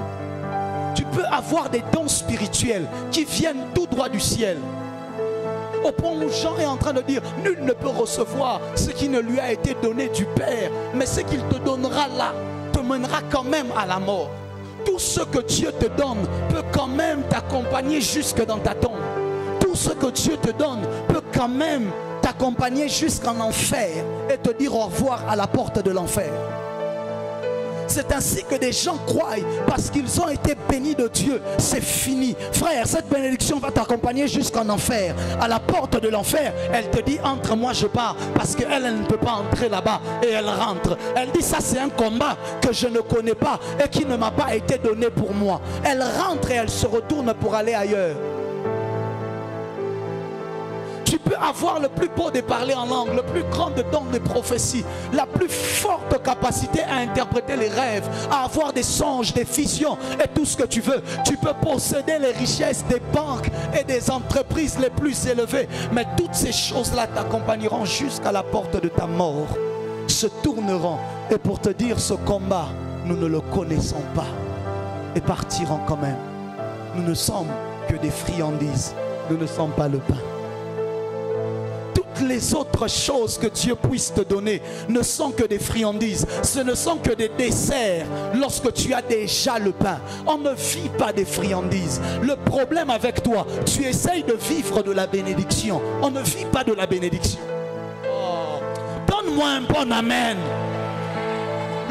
Tu peux avoir des dons spirituels qui viennent tout droit du ciel, au point où Jean est en train de dire, nul ne peut recevoir ce qui ne lui a été donné du Père, mais ce qu'il te donnera là, te mènera quand même à la mort. Tout ce que Dieu te donne peut quand même t'accompagner jusque dans ta tombe. Tout ce que Dieu te donne peut quand même t'accompagner jusqu'en enfer et te dire au revoir à la porte de l'enfer. C'est ainsi que des gens croient, parce qu'ils ont été bénis de Dieu. C'est fini. Frère, cette bénédiction va t'accompagner jusqu'en enfer. À la porte de l'enfer, elle te dit, entre, moi je pars. Parce qu'elle ne peut pas entrer là-bas. Et elle rentre. Elle dit, ça c'est un combat que je ne connais pas et qui ne m'a pas été donné pour moi. Elle rentre et elle se retourne pour aller ailleurs. Tu peux avoir le plus beau de parler en langue, le plus grand de dons de prophétie, la plus forte capacité à interpréter les rêves, à avoir des songes, des visions et tout ce que tu veux. Tu peux posséder les richesses des banques et des entreprises les plus élevées. Mais toutes ces choses-là t'accompagneront jusqu'à la porte de ta mort. Se tourneront et pour te dire, ce combat, nous ne le connaissons pas. Et partiront quand même. Nous ne sommes que des friandises. Nous ne sommes pas le pain. Les autres choses que Dieu puisse te donner ne sont que des friandises. Ce ne sont que des desserts lorsque tu as déjà le pain. On ne vit pas des friandises. Le problème avec toi, tu essayes de vivre de la bénédiction. On ne vit pas de la bénédiction. Oh. Donne-moi un bon amen.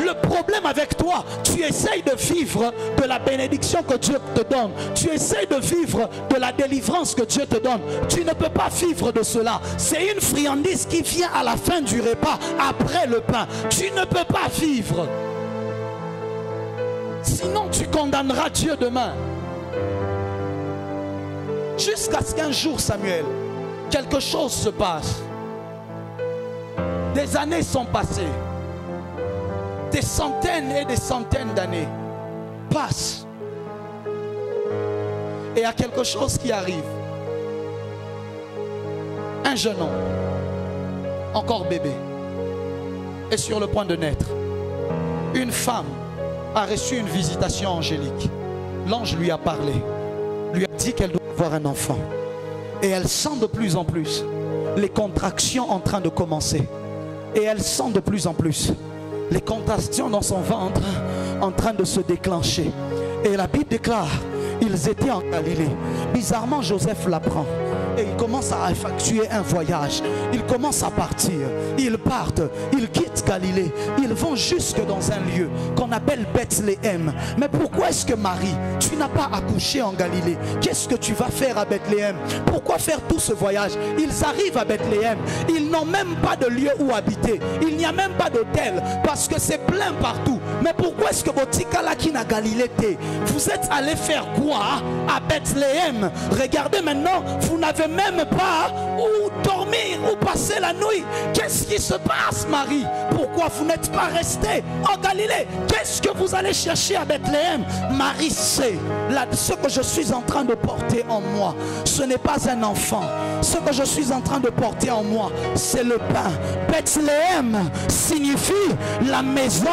Le problème avec toi, tu essayes de vivre de la bénédiction que Dieu te donne. Tu essayes de vivre de la délivrance que Dieu te donne. Tu ne peux pas vivre de cela. C'est une friandise qui vient à la fin du repas, après le pain. Tu ne peux pas vivre. Sinon, tu condamneras Dieu demain. Jusqu'à ce qu'un jour, Samuel, quelque chose se passe. Des années sont passées. Des centaines et des centaines d'années passent. Et il y a quelque chose qui arrive. Un jeune homme, encore bébé, est sur le point de naître. Une femme a reçu une visitation angélique. L'ange lui a parlé, lui a dit qu'elle doit avoir un enfant. Et elle sent de plus en plus les contractions en train de commencer. Et elle sent de plus en plus les contractions dans son ventre en train de se déclencher. Et la Bible déclare, ils étaient en Galilée. Bizarrement, Joseph l'apprend. Et il commence à effectuer un voyage. Ils commencent à partir. Ils partent. Ils quittent Galilée. Ils vont jusque dans un lieu qu'on appelle Bethléem. Mais pourquoi est-ce que Marie, tu n'as pas accouché en Galilée? Qu'est-ce que tu vas faire à Bethléem? Pourquoi faire tout ce voyage? Ils arrivent à Bethléem. Ils n'ont même pas de lieu où habiter. Il n'y a même pas d'hôtel parce que c'est plein partout. Mais pourquoi est-ce que Botika Lakina Galilée, vous êtes allé faire quoi à Bethléem? Regardez maintenant, vous n'avez même pas où dormir, où passer la nuit. Qu'est-ce qui se passe, Marie? Pourquoi vous n'êtes pas resté en Galilée? Qu'est-ce que vous allez chercher à Bethléem? Marie sait, ce que je suis en train de porter en moi, ce n'est pas un enfant. Ce que je suis en train de porter en moi, c'est le pain. Bethléem signifie la maison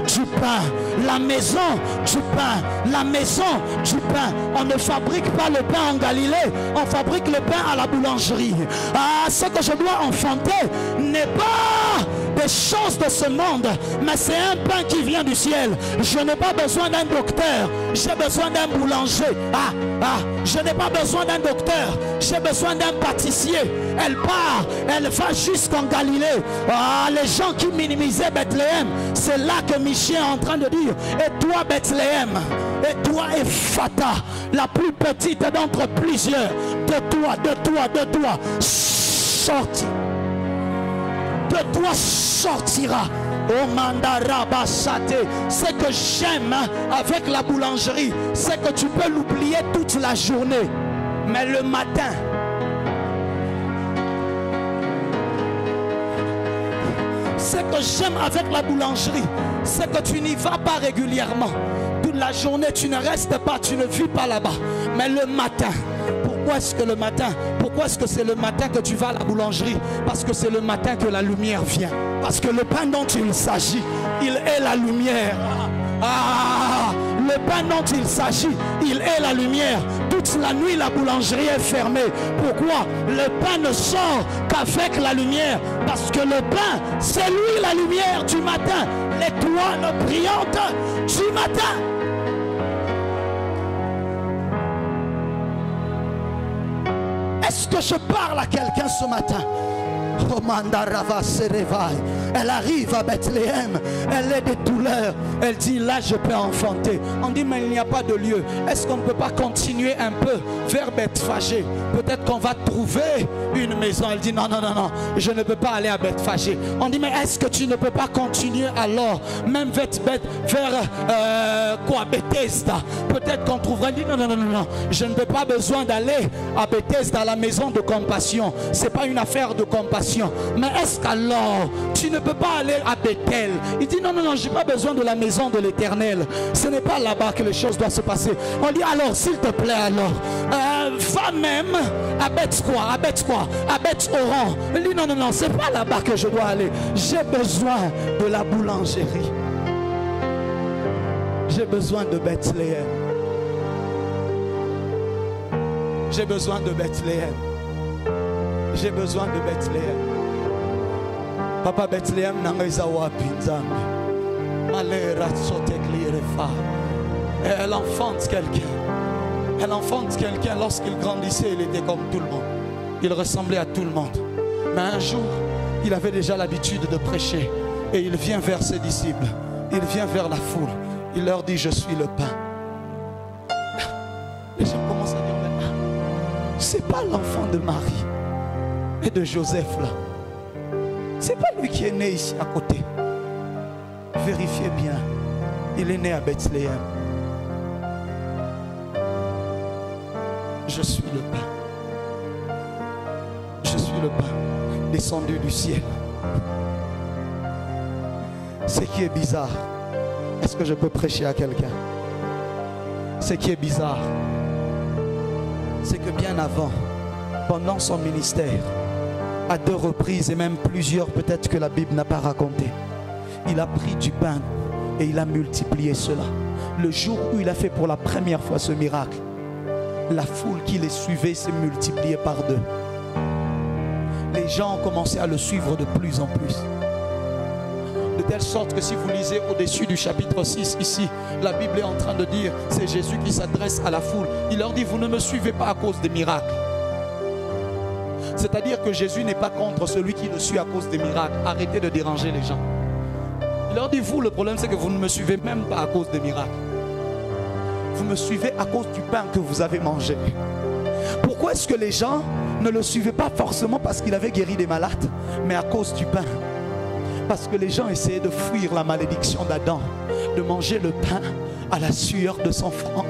du pain. La maison du pain. La maison du pain. On ne fabrique pas le pain en Galilée, on fabrique le pain à la boulangerie. Ah, ce que je dois enfanter n'est pas des choses de ce monde, mais c'est un pain qui vient du ciel. Je n'ai pas besoin d'un docteur, j'ai besoin d'un boulanger. Je n'ai pas besoin d'un docteur, j'ai besoin d'un pâtissier. Elle part, elle va jusqu'en Galilée. Les gens qui minimisaient Bethléem, c'est là que Michel est en train de dire, et toi Bethléem, et toi Ephata, la plus petite d'entre plusieurs, de toi sorti. De toi sortira. Oh mandara sate. Ce que j'aime avec la boulangerie, c'est que tu peux l'oublier toute la journée, mais le matin, ce que j'aime avec la boulangerie, c'est que tu n'y vas pas régulièrement. Toute la journée, tu ne restes pas, tu ne vis pas là-bas. Mais le matin, pourquoi est-ce que le matin? Pourquoi est-ce que c'est le matin que tu vas à la boulangerie? Parce que c'est le matin que la lumière vient. Parce que le pain dont il s'agit, il est la lumière. Le pain dont il s'agit, il est la lumière. Toute la nuit, la boulangerie est fermée. Pourquoi? Le pain ne sort qu'avec la lumière. Parce que le pain, c'est lui la lumière du matin. L'étoile brillante du matin. Est-ce que je parle à quelqu'un ce matin? Elle arrive à Bethléem, elle a des douleurs, elle dit là je peux enfanter. On dit mais il n'y a pas de lieu. Est-ce qu'on ne peut pas continuer un peu vers Bethphagée? Peut-être qu'on va trouver une maison. Elle dit non, je ne peux pas aller à Bethphagée. On dit mais est-ce que tu ne peux pas continuer alors même vers Bethesda? Peut-être qu'on trouvera. Elle dit non, je n'ai pas besoin d'aller à Bethesda, à la maison de compassion. C'est pas une affaire de compassion. Mais est-ce qu'alors tu ne peux pas aller à Bethel? Il dit non, je n'ai pas besoin de la maison de l'Éternel. Ce n'est pas là-bas que les choses doivent se passer. On dit alors s'il te plaît alors va même à Beth-Horon. Il dit non, c'est pas là-bas que je dois aller. J'ai besoin de la boulangerie. J'ai besoin de Bethléem. J'ai besoin de Bethléem. J'ai besoin de Bethléem. Papa Bethléem n'angeza wapi nzambe. Malera sotekli refa. Elle enfante quelqu'un. Elle enfante quelqu'un. Lorsqu'il grandissait, il était comme tout le monde. Il ressemblait à tout le monde. Mais un jour, il avait déjà l'habitude de prêcher. Et il vient vers ses disciples. Il vient vers la foule. Il leur dit, je suis le pain. Les gens commencent à dire, mais c'est pas l'enfant de Marie et de Joseph là. C'est pas lui qui est né ici à côté. Vérifiez bien. Il est né à Bethléem. Je suis le pain. Je suis le pain descendu du ciel. Ce qui est bizarre, est-ce que je peux prêcher à quelqu'un? Ce qui est bizarre, c'est que bien avant, pendant son ministère, à 2 reprises et même plusieurs peut-être que la Bible n'a pas raconté, il a pris du pain et il a multiplié cela. Le jour où il a fait pour la première fois ce miracle, la foule qui les suivait s'est multipliée par 2. Les gens ont commencé à le suivre de plus en plus. De telle sorte que si vous lisez au-dessus du chapitre 6 ici, la Bible est en train de dire, c'est Jésus qui s'adresse à la foule. Il leur dit, vous ne me suivez pas à cause des miracles. C'est-à-dire que Jésus n'est pas contre celui qui le suit à cause des miracles. Arrêtez de déranger les gens. Il leur dit, vous, le problème c'est que vous ne me suivez même pas à cause des miracles. Vous me suivez à cause du pain que vous avez mangé. Pourquoi est-ce que les gens ne le suivaient pas forcément parce qu'il avait guéri des malades, mais à cause du pain? Parce que les gens essayaient de fuir la malédiction d'Adam, de manger le pain à la sueur de son front.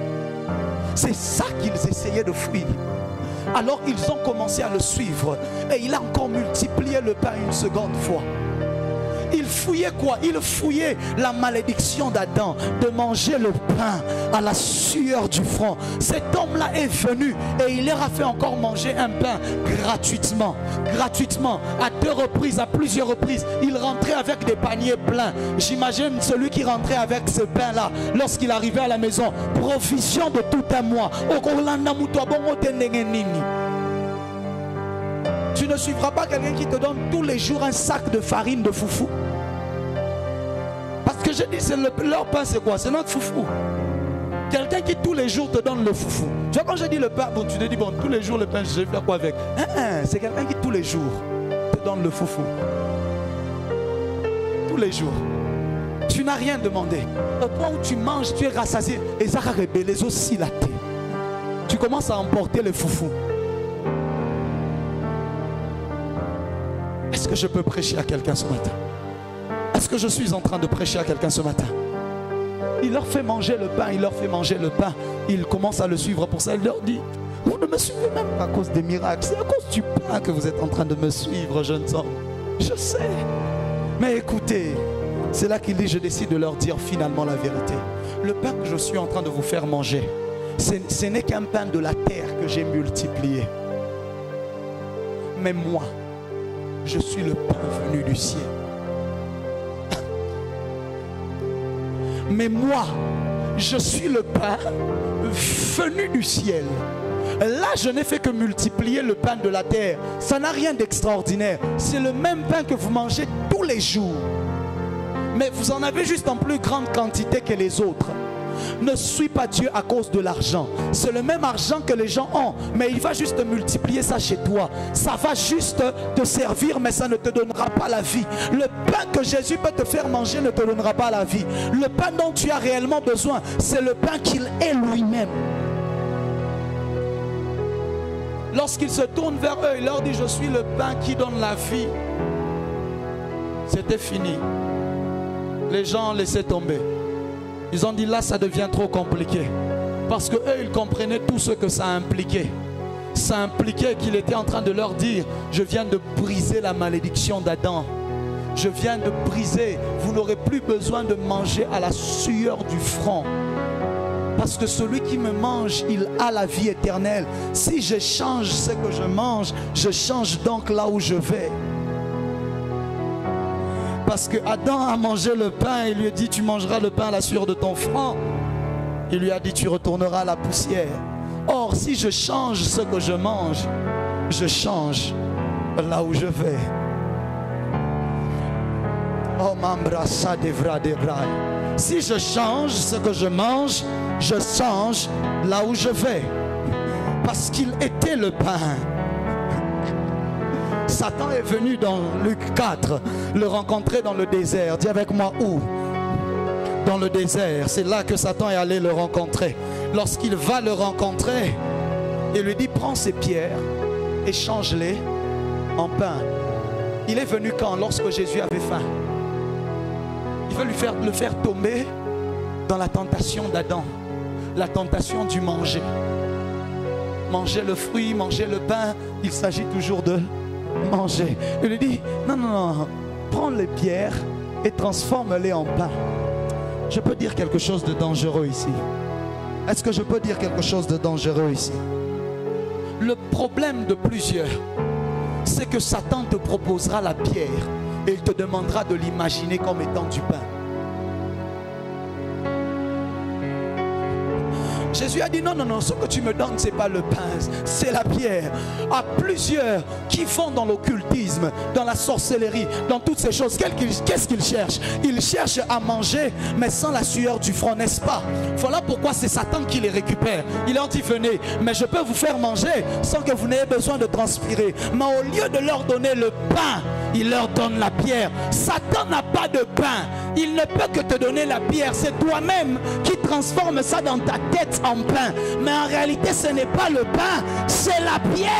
C'est ça qu'ils essayaient de fuir. Alors ils ont commencé à le suivre et il a encore multiplié le pain une seconde fois. Il fouillait quoi? Il fouillait la malédiction d'Adam de manger le pain à la sueur du front. Cet homme-là est venu et il leur a fait encore manger un pain gratuitement. Gratuitement, à 2 reprises, à plusieurs reprises. Il rentrait avec des paniers pleins. J'imagine celui qui rentrait avec ce pain-là lorsqu'il arrivait à la maison. Provision de tout un mois. Tu ne suivras pas quelqu'un qui te donne tous les jours un sac de farine de foufou. Parce que je dis, leur pain c'est quoi? C'est notre foufou. Quelqu'un qui tous les jours te donne le foufou. Tu vois, quand je dis le pain, bon, tu te dis, bon, tous les jours le pain, je vais faire quoi avec? C'est quelqu'un qui tous les jours te donne le foufou. Tous les jours. Tu n'as rien demandé. Au point où tu manges, tu es rassasié. Et ça a les aussi la tête. Tu commences à emporter le foufou. Est-ce que je peux prêcher à quelqu'un ce matin? Est-ce que je suis en train de prêcher à quelqu'un ce matin? Il leur fait manger le pain, il leur fait manger le pain. Il commence à le suivre pour ça. Il leur dit, vous ne me suivez même pas à cause des miracles. C'est à cause du pain que vous êtes en train de me suivre, jeunes hommes. Je sais. Mais écoutez, c'est là qu'il dit, je décide de leur dire finalement la vérité. Le pain que je suis en train de vous faire manger, ce n'est qu'un pain de la terre que j'ai multiplié. Mais moi, je suis le pain venu du ciel. Mais moi, je suis le pain venu du ciel. Là, je n'ai fait que multiplier le pain de la terre. Ça n'a rien d'extraordinaire. C'est le même pain que vous mangez tous les jours. Mais vous en avez juste en plus grande quantité que les autres. Ne suis pas Dieu à cause de l'argent. C'est le même argent que les gens ont, mais il va juste multiplier ça chez toi. Ça va juste te servir, mais ça ne te donnera pas la vie. Le pain que Jésus peut te faire manger ne te donnera pas la vie. Le pain dont tu as réellement besoin, c'est le pain qu'il est lui-même. Lorsqu'il se tourne vers eux, il leur dit, je suis le pain qui donne la vie. C'était fini. Les gens laissaient tomber. Ils ont dit, là ça devient trop compliqué. Parce que eux ils comprenaient tout ce que ça impliquait. Ça impliquait qu'il était en train de leur dire, je viens de briser la malédiction d'Adam. Je viens de briser. Vous n'aurez plus besoin de manger à la sueur du front. Parce que celui qui me mange, il a la vie éternelle. Si je change ce que je mange, je change donc là où je vais. Parce que Adam a mangé le pain, il lui a dit, tu mangeras le pain à la sueur de ton front. Il lui a dit, tu retourneras à la poussière. Or, si je change ce que je mange, je change là où je vais. Oh, m'embrassa devra devra. Si je change ce que je mange, je change là où je vais. Parce qu'il était le pain. Satan est venu dans Luc 4, le rencontrer dans le désert. Dis avec moi où? Dans le désert. C'est là que Satan est allé le rencontrer. Lorsqu'il va le rencontrer, il lui dit, prends ces pierres et change-les en pain. Il est venu quand? Lorsque Jésus avait faim. Il veut le faire tomber dans la tentation d'Adam. La tentation du manger. Manger le fruit, manger le pain, il s'agit toujours de manger. Il lui dit, non, non, non, prends les pierres et transforme-les en pain. Je peux dire quelque chose de dangereux ici. Est-ce que je peux dire quelque chose de dangereux ici? Le problème de plusieurs, c'est que Satan te proposera la pierre et il te demandera de l'imaginer comme étant du pain. Jésus a dit non, non, non, ce que tu me donnes, ce n'est pas le pain, c'est la pierre. À plusieurs qui vont dans l'occultisme, dans la sorcellerie, dans toutes ces choses, qu'est-ce qu'ils cherchent? Ils cherchent à manger, mais sans la sueur du front, n'est-ce pas? Voilà pourquoi c'est Satan qui les récupère. Il leur dit venez, mais je peux vous faire manger sans que vous n'ayez besoin de transpirer. Mais au lieu de leur donner le pain, il leur donne la pierre. Satan n'a pas de pain. Il ne peut que te donner la pierre. C'est toi-même qui transforme ça dans ta tête en pain. Mais en réalité, ce n'est pas le pain, c'est la pierre.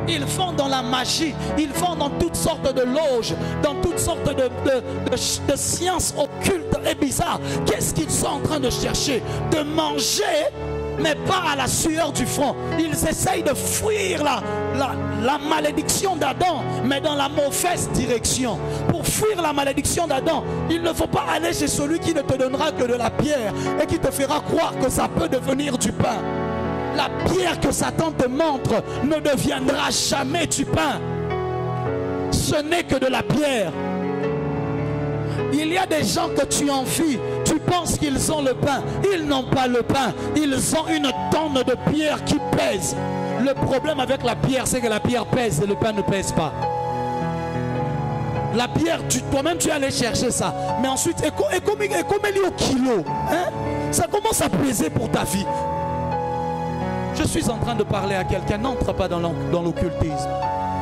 Ils vont dans la magie, ils vont dans toutes sortes de loges, dans toutes sortes de sciences occultes et bizarres. Qu'est-ce qu'ils sont en train de chercher? De manger, mais pas à la sueur du front. Ils essayent de fuir la malédiction d'Adam, mais dans la mauvaise direction. Pour fuir la malédiction d'Adam, il ne faut pas aller chez celui qui ne te donnera que de la pierre et qui te fera croire que ça peut devenir du pain. La pierre que Satan te montre ne deviendra jamais du pain. Ce n'est que de la pierre. Il y a des gens que tu envies, tu penses qu'ils ont le pain. Ils n'ont pas le pain. Ils ont une tonne de pierre qui pèse. Le problème avec la pierre, c'est que la pierre pèse et le pain ne pèse pas. La pierre, toi-même tu es allé chercher ça. Mais ensuite, et comme il est au kilo, hein? Ça commence à peser pour ta vie. Je suis en train de parler à quelqu'un. N'entre pas dans l'occultisme.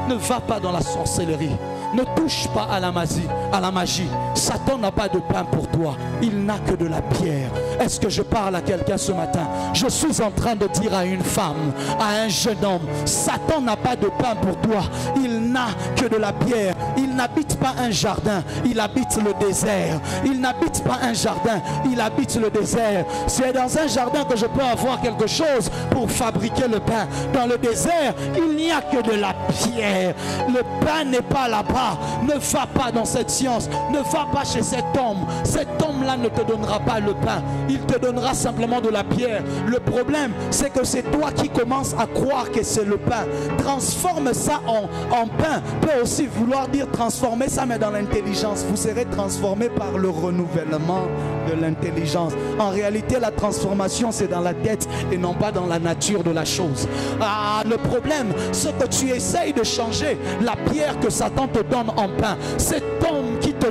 Ne va pas dans la sorcellerie. Ne touche pas à la magie. Satan n'a pas de pain pour toi. Il n'a que de la pierre. Est-ce que je parle à quelqu'un ce matin? Je suis en train de dire à une femme, à un jeune homme, Satan n'a pas de pain pour toi. Il n'a que de la pierre. Il n'habite pas un jardin. Il habite le désert. Il n'habite pas un jardin. Il habite le désert. C'est dans un jardin que je peux avoir quelque chose pour fabriquer le pain. Dans le désert, il n'y a que de la pierre. Le pain n'est pas là-bas. Ne va pas dans cette science. Ne va pas chez cet homme. Cet homme-là ne te donnera pas le pain. Il te donnera simplement de la pierre. Le problème, c'est que c'est toi qui commences à croire que c'est le pain. Transforme ça en pain. Peut aussi vouloir dire transformer ça, mais dans l'intelligence. Vous serez transformé par le renouvellement de l'intelligence. En réalité, la transformation, c'est dans la tête et non pas dans la nature de la chose. Ah, le problème, c'est que tu essayes de changer la pierre que Satan te donne en pain. Cet homme qui te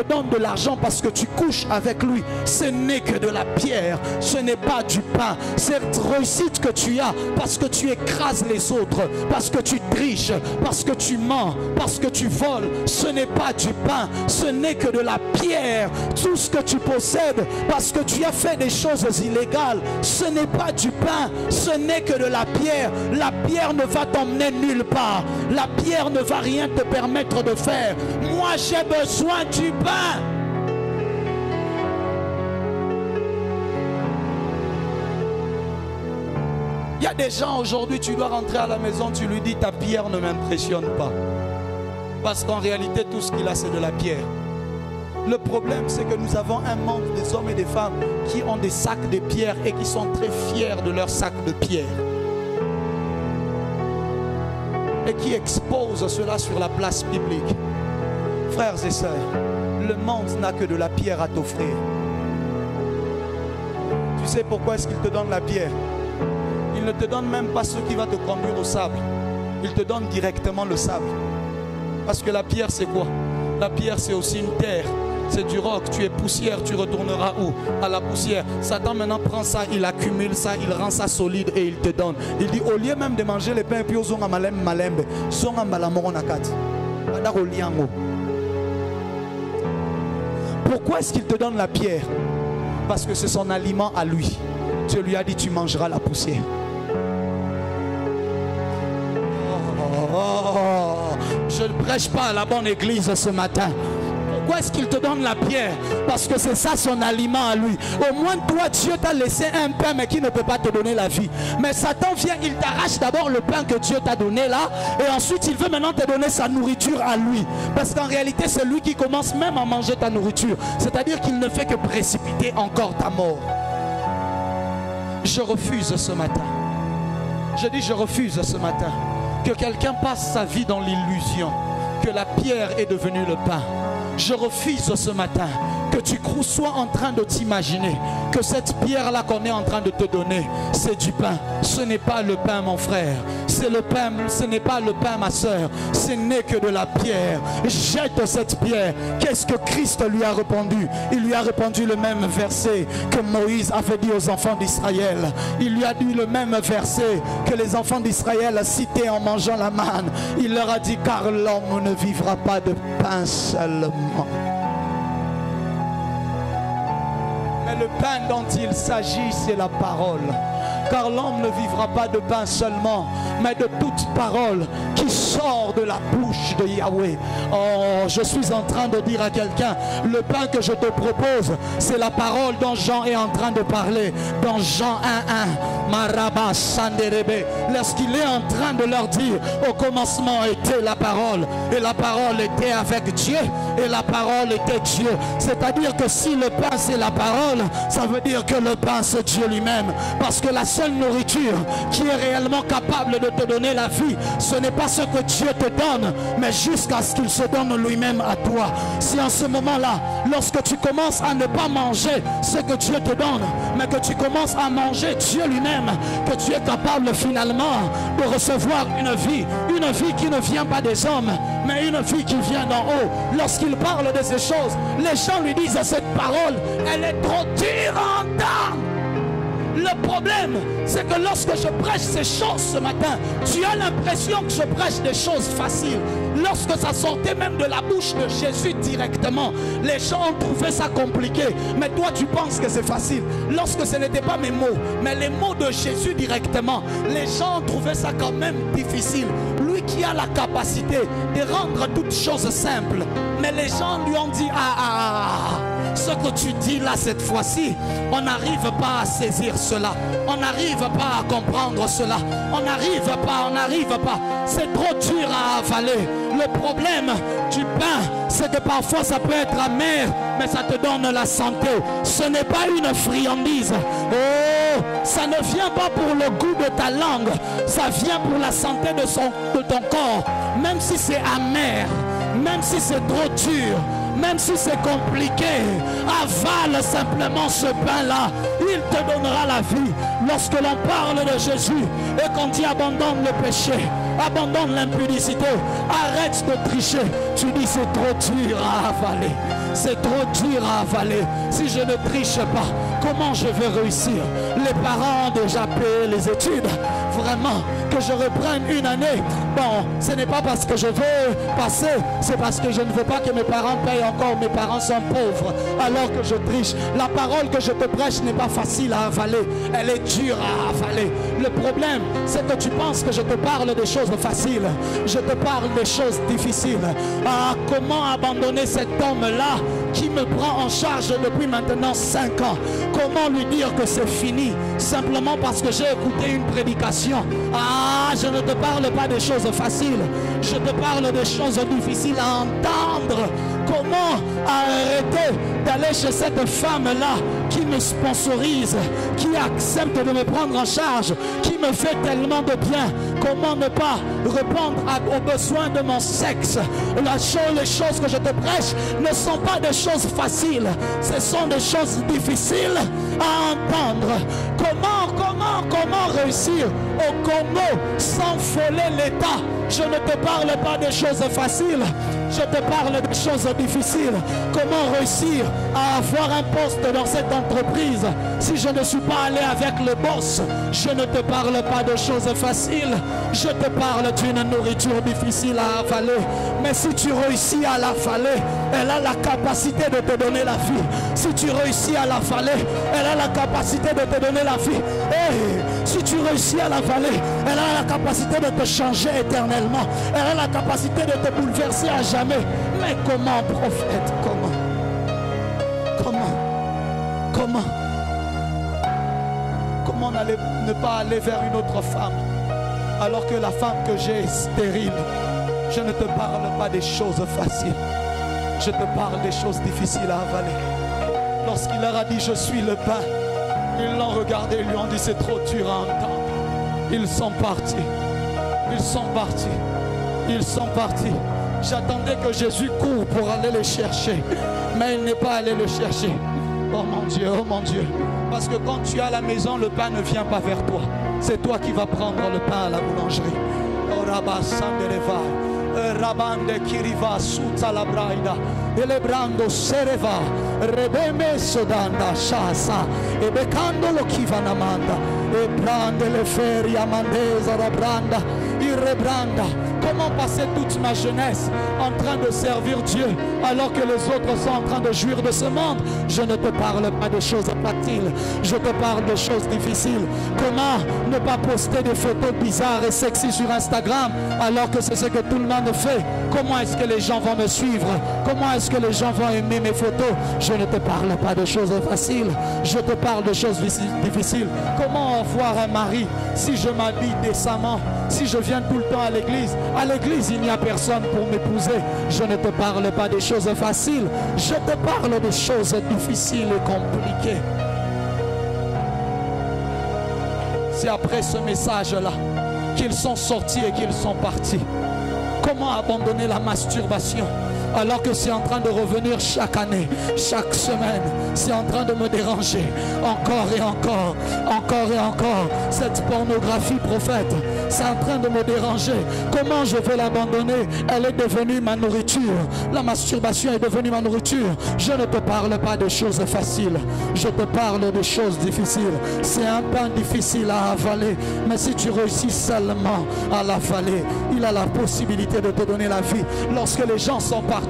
donne de l'argent parce que tu couches avec lui, ce n'est que de la pierre, ce n'est pas du pain. Cette réussite que tu as parce que tu écrases les autres, parce que tu triches, parce que tu mens, parce que tu voles, ce n'est pas du pain, ce n'est que de la pierre. Tout ce que tu possèdes parce que tu as fait des choses illégales, ce n'est pas du pain, ce n'est que de la pierre. La pierre ne va t'emmener nulle part. La pierre ne va rien te permettre de faire. Moi, j'ai besoin du pain. Il y a des gens aujourd'hui, tu dois rentrer à la maison, tu lui dis ta pierre ne m'impressionne pas. Parce qu'en réalité, tout ce qu'il a, c'est de la pierre. Le problème, c'est que nous avons un monde des hommes et des femmes qui ont des sacs de pierre et qui sont très fiers de leurs sacs de pierre. Et qui exposent cela sur la place publique. Frères et sœurs, le monde n'a que de la pierre à t'offrir. Tu sais pourquoi est-ce qu'il te donne la pierre? Il ne te donne même pas ce qui va te conduire au sable. Il te donne directement le sable. Parce que la pierre, c'est quoi? La pierre, c'est aussi une terre. C'est du roc. Tu es poussière, tu retourneras où? À la poussière. Satan maintenant prend ça, il accumule ça, il rend ça solide et il te donne. Il dit, au lieu même de manger les pains, puis au zonga malem malembe, zonga malamoronakati. Pourquoi est-ce qu'il te donne la pierre? Parce que c'est son aliment à lui. Dieu lui a dit, tu mangeras la poussière. Je ne prêche pas à la bonne église ce matin. Pourquoi est-ce qu'il te donne la pierre? Parce que c'est ça son aliment à lui. Au moins toi, Dieu t'a laissé un pain mais qui ne peut pas te donner la vie. Mais Satan vient, il t'arrache d'abord le pain que Dieu t'a donné là. Et ensuite il veut maintenant te donner sa nourriture à lui. Parce qu'en réalité c'est lui qui commence même à manger ta nourriture. C'est-à-dire qu'il ne fait que précipiter encore ta mort. Je refuse ce matin. Je dis je refuse ce matin que quelqu'un passe sa vie dans l'illusion que la pierre est devenue le pain. Je refuse ce matin que tu sois en train de t'imaginer que cette pierre-là qu'on est en train de te donner, c'est du pain. Ce n'est pas le pain, mon frère. C'est le pain, ce n'est pas le pain, ma soeur. Ce n'est que de la pierre. Jette cette pierre. Qu'est-ce que Christ lui a répondu? Il lui a répondu le même verset que Moïse avait dit aux enfants d'Israël. Il lui a dit le même verset que les enfants d'Israël citaient en mangeant la manne. Il leur a dit, car l'homme ne vivra pas de pain seulement. Mais le pain dont il s'agit, c'est la parole. Car l'homme ne vivra pas de pain seulement, mais de toute parole qui sort de la bouche de Yahweh. Oh, je suis en train de dire à quelqu'un, le pain que je te propose, c'est la parole dont Jean est en train de parler. Dans Jean 1:1, Maraba Sanderebe, lorsqu'il est en train de leur dire, au commencement était la parole, et la parole était avec Dieu, et la parole était Dieu. C'est-à-dire que si le pain c'est la parole, ça veut dire que le pain c'est Dieu lui-même. Parce que la seule nourriture qui est réellement capable de te donner la vie, ce n'est pas ce que Dieu te donne, mais jusqu'à ce qu'il se donne lui-même à toi. Si en ce moment-là, lorsque tu commences à ne pas manger ce que Dieu te donne, mais que tu commences à manger Dieu lui-même, que tu es capable finalement de recevoir une vie qui ne vient pas des hommes, mais une vie qui vient d'en haut. Lorsqu'il parle de ces choses, les gens lui disent, cette parole, elle est trop dure à entendre. Le problème, c'est que lorsque je prêche ces choses ce matin, tu as l'impression que je prêche des choses faciles. Lorsque ça sortait même de la bouche de Jésus directement, les gens ont trouvé ça compliqué. Mais toi, tu penses que c'est facile. Lorsque ce n'était pas mes mots, mais les mots de Jésus directement, les gens ont trouvé ça quand même difficile. Lui qui a la capacité de rendre toutes choses simples. Mais les gens lui ont dit, ce que tu dis là cette fois-ci, on n'arrive pas à saisir cela. On n'arrive pas à comprendre cela. On n'arrive pas. C'est trop dur à avaler. Le problème du pain, c'est que parfois ça peut être amer, mais ça te donne la santé. Ce n'est pas une friandise. Oh, ça ne vient pas pour le goût de ta langue. Ça vient pour la santé de ton corps. Même si c'est amer, même si c'est trop dur, même si c'est compliqué, avale simplement ce pain-là. Il te donnera la vie. Lorsque l'on parle de Jésus et qu'on dit abandonne le péché, abandonne l'impudicité, arrête de tricher, tu dis c'est trop dur à avaler. C'est trop dur à avaler. Si je ne triche pas, comment je vais réussir? Les parents ont déjà payé les études. Vraiment, que je reprenne une année. Bon, ce n'est pas parce que je veux passer, c'est parce que je ne veux pas que mes parents payent encore. Mes parents sont pauvres alors que je triche. La parole que je te prêche n'est pas facile à avaler. Elle est dure à avaler. Le problème, c'est que tu penses que je te parle des choses faciles. Je te parle des choses difficiles. Ah, comment abandonner cet homme-là qui me prend en charge depuis maintenant 5 ans? Comment lui dire que c'est fini simplement parce que j'ai écouté une prédication? Ah, je ne te parle pas des choses faciles. Je te parle des choses difficiles à entendre. Comment arrêter d'aller chez cette femme-là qui me sponsorise, qui accepte de me prendre en charge, qui me fait tellement de bien? Comment ne pas répondre aux besoins de mon sexe? Les choses que je te prêche ne sont pas des choses faciles. Ce sont des choses difficiles à entendre. Comment réussir au Congo sans voler l'État? Je ne te parle pas des choses faciles. Je te parle des choses difficiles. Comment réussir à avoir un poste dans cette entreprise si je ne suis pas allé avec le boss? Je ne te parle pas de choses faciles. Je te parle d'une nourriture difficile à avaler. Mais si tu réussis à l'avaler, elle a la capacité de te donner la vie. Si tu réussis à l'avaler, elle a la capacité de te donner la vie. Et si tu réussis à l'avaler, elle a la capacité de te changer éternellement. Elle a la capacité de te bouleverser à jamais. Mais comment, prophète? Comment ne pas aller vers une autre femme alors que la femme que j'ai est stérile? Je ne te parle pas des choses faciles. Je te parle des choses difficiles à avaler. Lorsqu'il leur a dit je suis le pain, ils l'ont regardé et lui ont dit c'est trop dur à entendre. Ils sont partis. J'attendais que Jésus court pour aller les chercher. Mais il n'est pas allé le chercher. Oh mon Dieu, parce que quand tu es à la maison, le pain ne vient pas vers toi. C'est toi qui vas prendre le pain à la boulangerie. Oh Rabba Sandereva, Rabande Kiriva, Suta la Braida, Elebrando Sereva, Rebeme Sodanda Shasa, e Becando lo Kivanamanda, e Brande le Feria Mandesa Rabranda, Irrebranda. Comment passer toute ma jeunesse en train de servir Dieu alors que les autres sont en train de jouir de ce monde? Je ne te parle pas de choses faciles, je te parle de choses difficiles. Comment ne pas poster des photos bizarres et sexy sur Instagram alors que c'est ce que tout le monde fait? Comment est-ce que les gens vont me suivre? Comment est-ce que les gens vont aimer mes photos? Je ne te parle pas de choses faciles, je te parle de choses difficiles. Comment avoir un mari si je m'habille décemment, si je viens tout le temps à l'église? À l'église, il n'y a personne pour m'épouser. Je ne te parle pas des choses faciles, je te parle des choses difficiles et compliquées. C'est après ce message-là qu'ils sont sortis et qu'ils sont partis. Comment abandonner la masturbation alors que c'est en train de revenir chaque année, chaque semaine? C'est en train de me déranger encore et encore, encore et encore. Cette pornographie, prophète, c'est en train de me déranger. Comment je vais l'abandonner? Elle est devenue ma nourriture. La masturbation est devenue ma nourriture. Je ne te parle pas de choses faciles, je te parle de choses difficiles. C'est un pain difficile à avaler, mais si tu réussis seulement à l'avaler, il a la possibilité de te donner la vie. Lorsque les gens sont partis,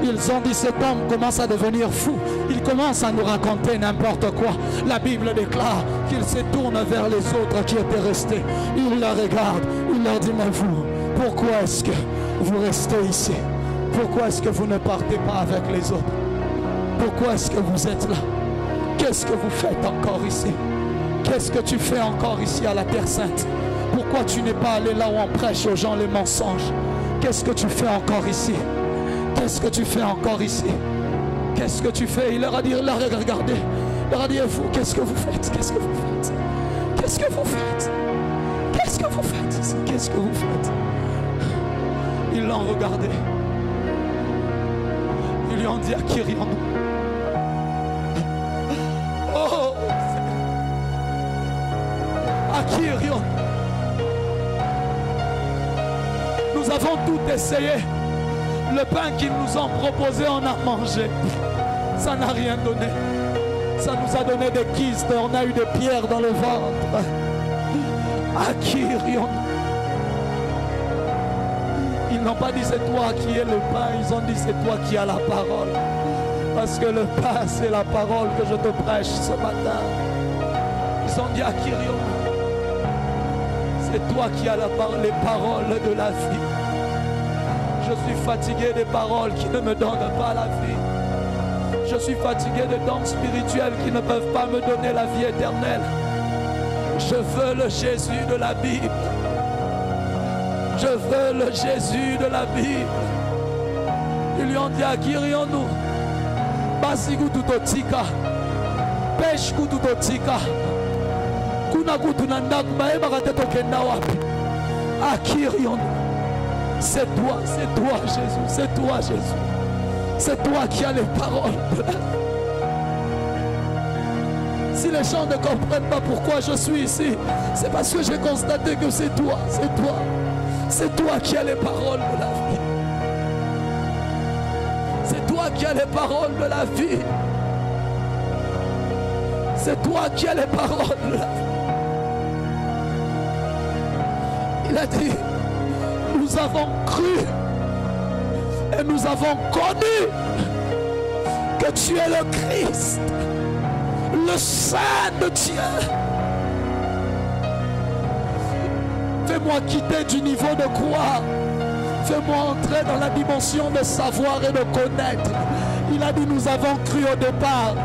ils ont dit cet homme commence à devenir fou. Il commence à nous raconter n'importe quoi. La Bible déclare qu'il se tourne vers les autres qui étaient restés. Il les regarde, il leur dit, mais vous, pourquoi est-ce que vous restez ici? Pourquoi est-ce que vous ne partez pas avec les autres? Pourquoi est-ce que vous êtes là? Qu'est-ce que vous faites encore ici? Qu'est-ce que tu fais encore ici à la Terre Sainte? Pourquoi tu n'es pas allé là où on prêche aux gens les mensonges? Qu'est-ce que tu fais encore ici? Qu'est-ce que tu fais encore ici? Qu'est-ce que tu fais? Il leur a dit, il leur a regardé. Il leur a dit, et vous, qu'est-ce que vous faites? Qu'est-ce que vous faites? Qu'est-ce que vous faites? Qu'est-ce que vous faites ici? Qu'est-ce que vous faites? Ils l'ont regardé. Ils lui ont dit, à qui irions-nous? Oh! À qui irions-nous? Nous avons tout essayé. Le pain qu'ils nous ont proposé, on a mangé. Ça n'a rien donné. Ça nous a donné des kystes. On a eu des pierres dans le ventre. À qui irions-nous? Ils n'ont pas dit c'est toi qui es le pain. Ils ont dit c'est toi qui as la parole. Parce que le pain, c'est la parole que je te prêche ce matin. Ils ont dit à qui irions-nous? C'est toi qui as les paroles de la vie. Je suis fatigué des paroles qui ne me donnent pas la vie. Je suis fatigué des dons spirituels qui ne peuvent pas me donner la vie éternelle. Je veux le Jésus de la Bible. Je veux le Jésus de la Bible. Ils lui ont dit, à qui irions-nous? Basigu tutotika. Pêche kututotika. Kuna kutunandak maema kateto kenda wapi? À qui irions-nous? C'est toi Jésus, c'est toi Jésus. C'est toi qui as les paroles de la vie. Si les gens ne comprennent pas pourquoi je suis ici, c'est parce que j'ai constaté que c'est toi, c'est toi. C'est toi qui as les paroles de la vie. C'est toi qui as les paroles de la vie. C'est toi qui as les paroles de la vie. Il a dit, nous avons cru et nous avons connu que tu es le Christ, le Saint de Dieu. Fais-moi quitter du niveau de croire. Fais-moi entrer dans la dimension de savoir et de connaître. Il a dit, nous avons cru au départ,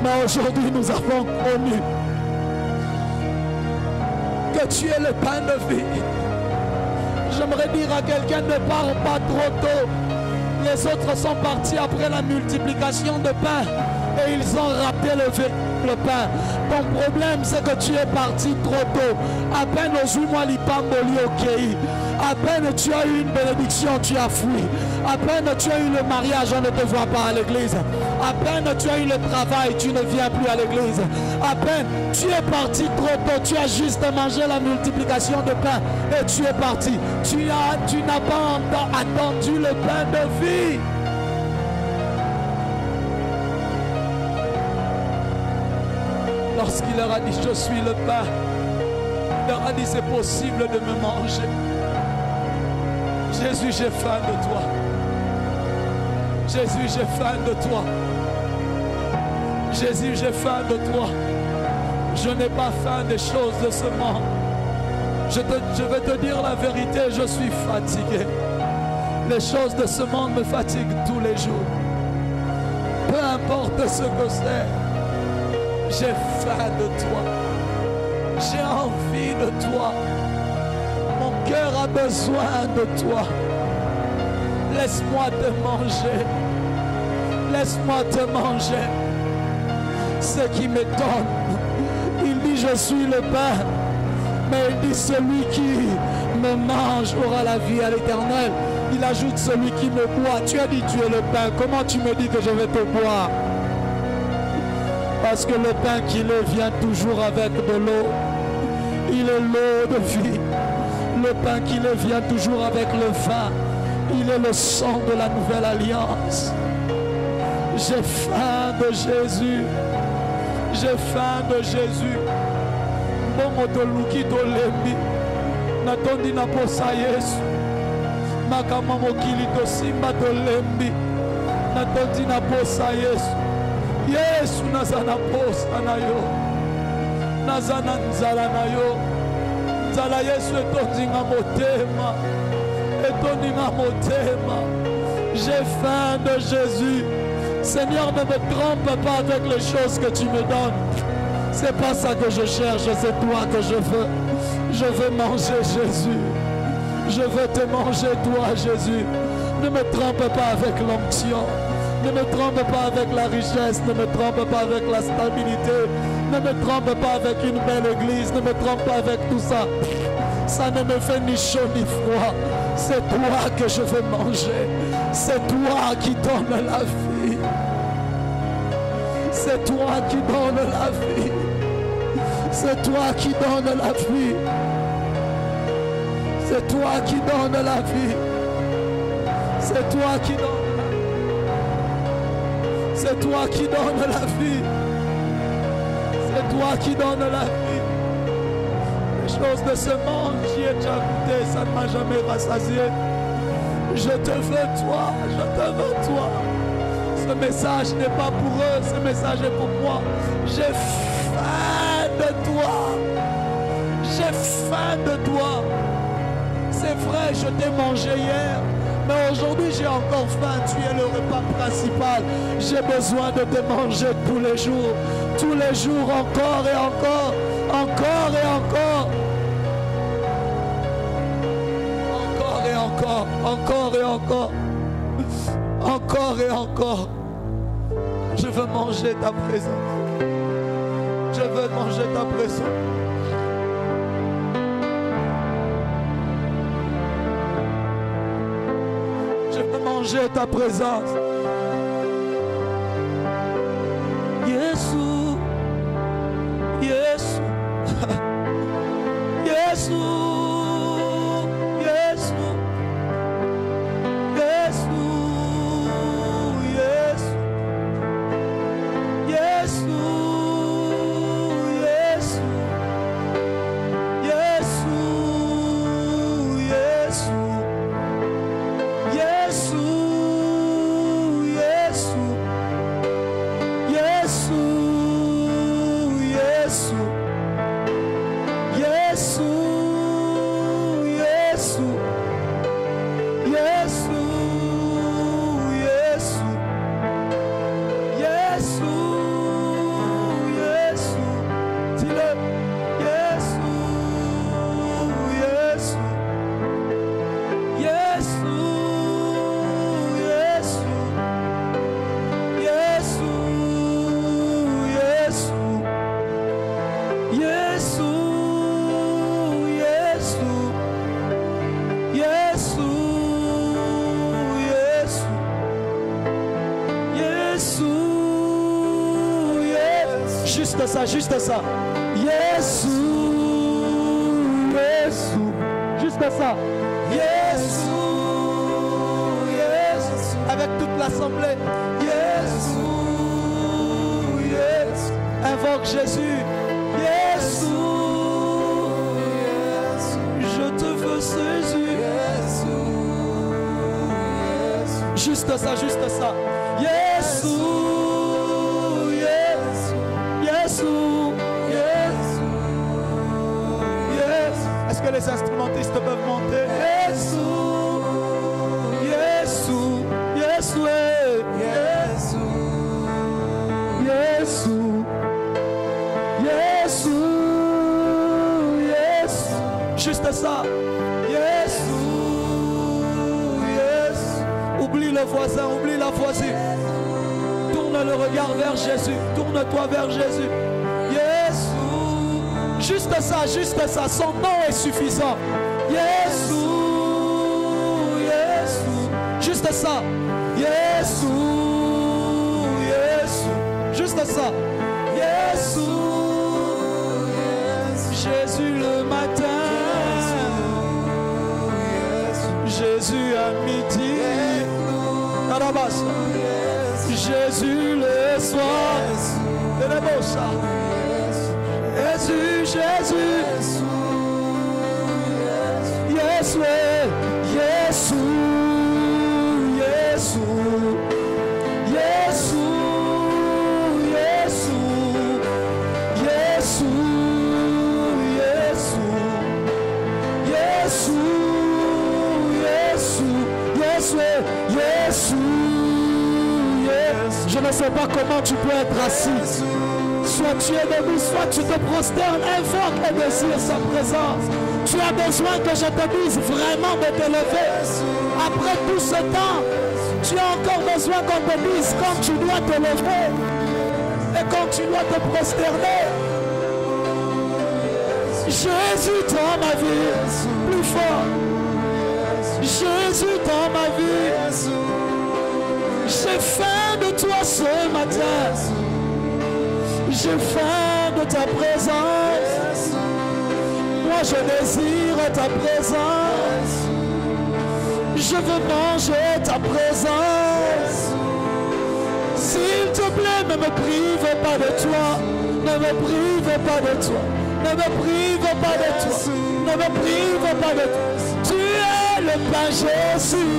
mais aujourd'hui nous avons connu que tu es le pain de vie. J'aimerais dire à quelqu'un, ne pars pas trop tôt. Les autres sont partis après la multiplication de pain et ils ont raté le véritable pain. Ton problème, c'est que tu es parti trop tôt. À peine aux 8 mois, l'ipamboli ok. À peine tu as eu une bénédiction, tu as fui. À peine tu as eu le mariage, on ne te voit pas à l'église. À peine tu as eu le travail, tu ne viens plus à l'église. À peine tu es parti trop tôt, tu as juste mangé la multiplication de pain et tu es parti. Tu n'as pas attendu le pain de vie. Lorsqu'il leur a dit, je suis le pain, il leur a dit, c'est possible de me manger. Jésus, j'ai faim de toi. Jésus, j'ai faim de toi. Jésus, j'ai faim de toi. Je n'ai pas faim des choses de ce monde. Je vais te dire la vérité, je suis fatigué. Les choses de ce monde me fatiguent tous les jours. Peu importe ce que c'est, j'ai faim de toi. J'ai envie de toi. Mon cœur a besoin de toi. Laisse-moi te manger. Laisse-moi te manger. Ce qui m'étonne, il dit je suis le pain, mais il dit celui qui me mange aura la vie à l'éternel. Il ajoute celui qui me boit. Tu as dit tu es le pain. Comment tu me dis que je vais te boire? Parce que le pain qu'il est vient toujours avec de l'eau. Il est l'eau de vie. Le pain qu'il est vient toujours avec le vin. Il est le sang de la nouvelle alliance. J'ai faim de Jésus. J'ai faim de Jésus. Bongo toluki tolembi. Natondi na posa Yesu. Makama mokili tosimba tolembi. Natondi na posa Yesu. Yesu nazana posa na yo. Nazana nzala na yo. Nzala Yesu etondi nga motema. Etondi nga motema. J'ai faim de Jésus. Seigneur, ne me trompe pas avec les choses que tu me donnes. C'est pas ça que je cherche, c'est toi que je veux. Je veux manger Jésus. Je veux te manger toi, Jésus. Ne me trompe pas avec l'onction. Ne me trompe pas avec la richesse. Ne me trompe pas avec la stabilité. Ne me trompe pas avec une belle église. Ne me trompe pas avec tout ça. Ça ne me fait ni chaud ni froid. C'est toi que je veux manger. C'est toi qui donne la vie. C'est toi qui donne la vie. C'est toi qui donne la vie. C'est toi qui donne la vie. C'est toi qui donne la vie. C'est toi qui donne la vie. C'est toi qui donne la vie. Les choses de ce monde, j'y ai déjà goûté, ça ne m'a jamais rassasié. Je te veux toi, je te veux toi. Ce message n'est pas pour eux, ce message est pour moi. J'ai faim de toi. J'ai faim de toi. C'est vrai, je t'ai mangé hier, mais aujourd'hui j'ai encore faim. Tu es le repas principal. J'ai besoin de te manger tous les jours, encore et encore, encore et encore. Encore et encore, encore et encore. Encore et encore. Je veux manger ta présence. Je veux manger ta présence. Je veux manger ta présence. Jésus. Jésus. Jésus. Jésus. juste ça, juste ça. Jésus, Jésus, juste ça. Jésus, Jésus, avec toute l'assemblée. Jésus, Jésus, invoque Jésus. Jésus, je te veux Jésus. Juste ça, juste ça. Jésus, Jésus, Jésus, Jésus. Est-ce que les instrumentistes peuvent monter? Jésus, Jésus, Jésus, Jésus, Jésus, Jésus. Juste ça. Oublie le voisin, oublie la voisine. Tourne le regard vers Jésus. Tourne-toi vers Jésus. Jésus. Juste ça, juste ça. Son nom est suffisant. Jésus. Jésus. Juste ça. Jésus. Jésus. Juste ça. Jésus. Jésus le matin. Jésus à midi. Jésus le soir. Jésus, Jésus. Jésus, Jésus, Jésus, Jésus, Jésus, Jésus, Jésus. Je ne sais pas comment tu peux être assis. Soit tu es debout, soit tu te prosternes, invoque et désire sa présence. Tu as besoin que je te dise vraiment de te lever. Après tout ce temps, tu as encore besoin qu'on te dise quand tu dois te lever et quand tu dois te prosterner. Jésus dans ma vie, plus fort. Jésus dans ma vie. J'ai faim de toi ce matin. J'ai faim de ta présence. Moi je désire ta présence. Je veux manger ta présence. S'il te plaît, ne me prive pas de toi. Ne me prive pas de toi. Ne me prive pas de toi. Ne me prive pas de toi. Tu es le pain Jésus.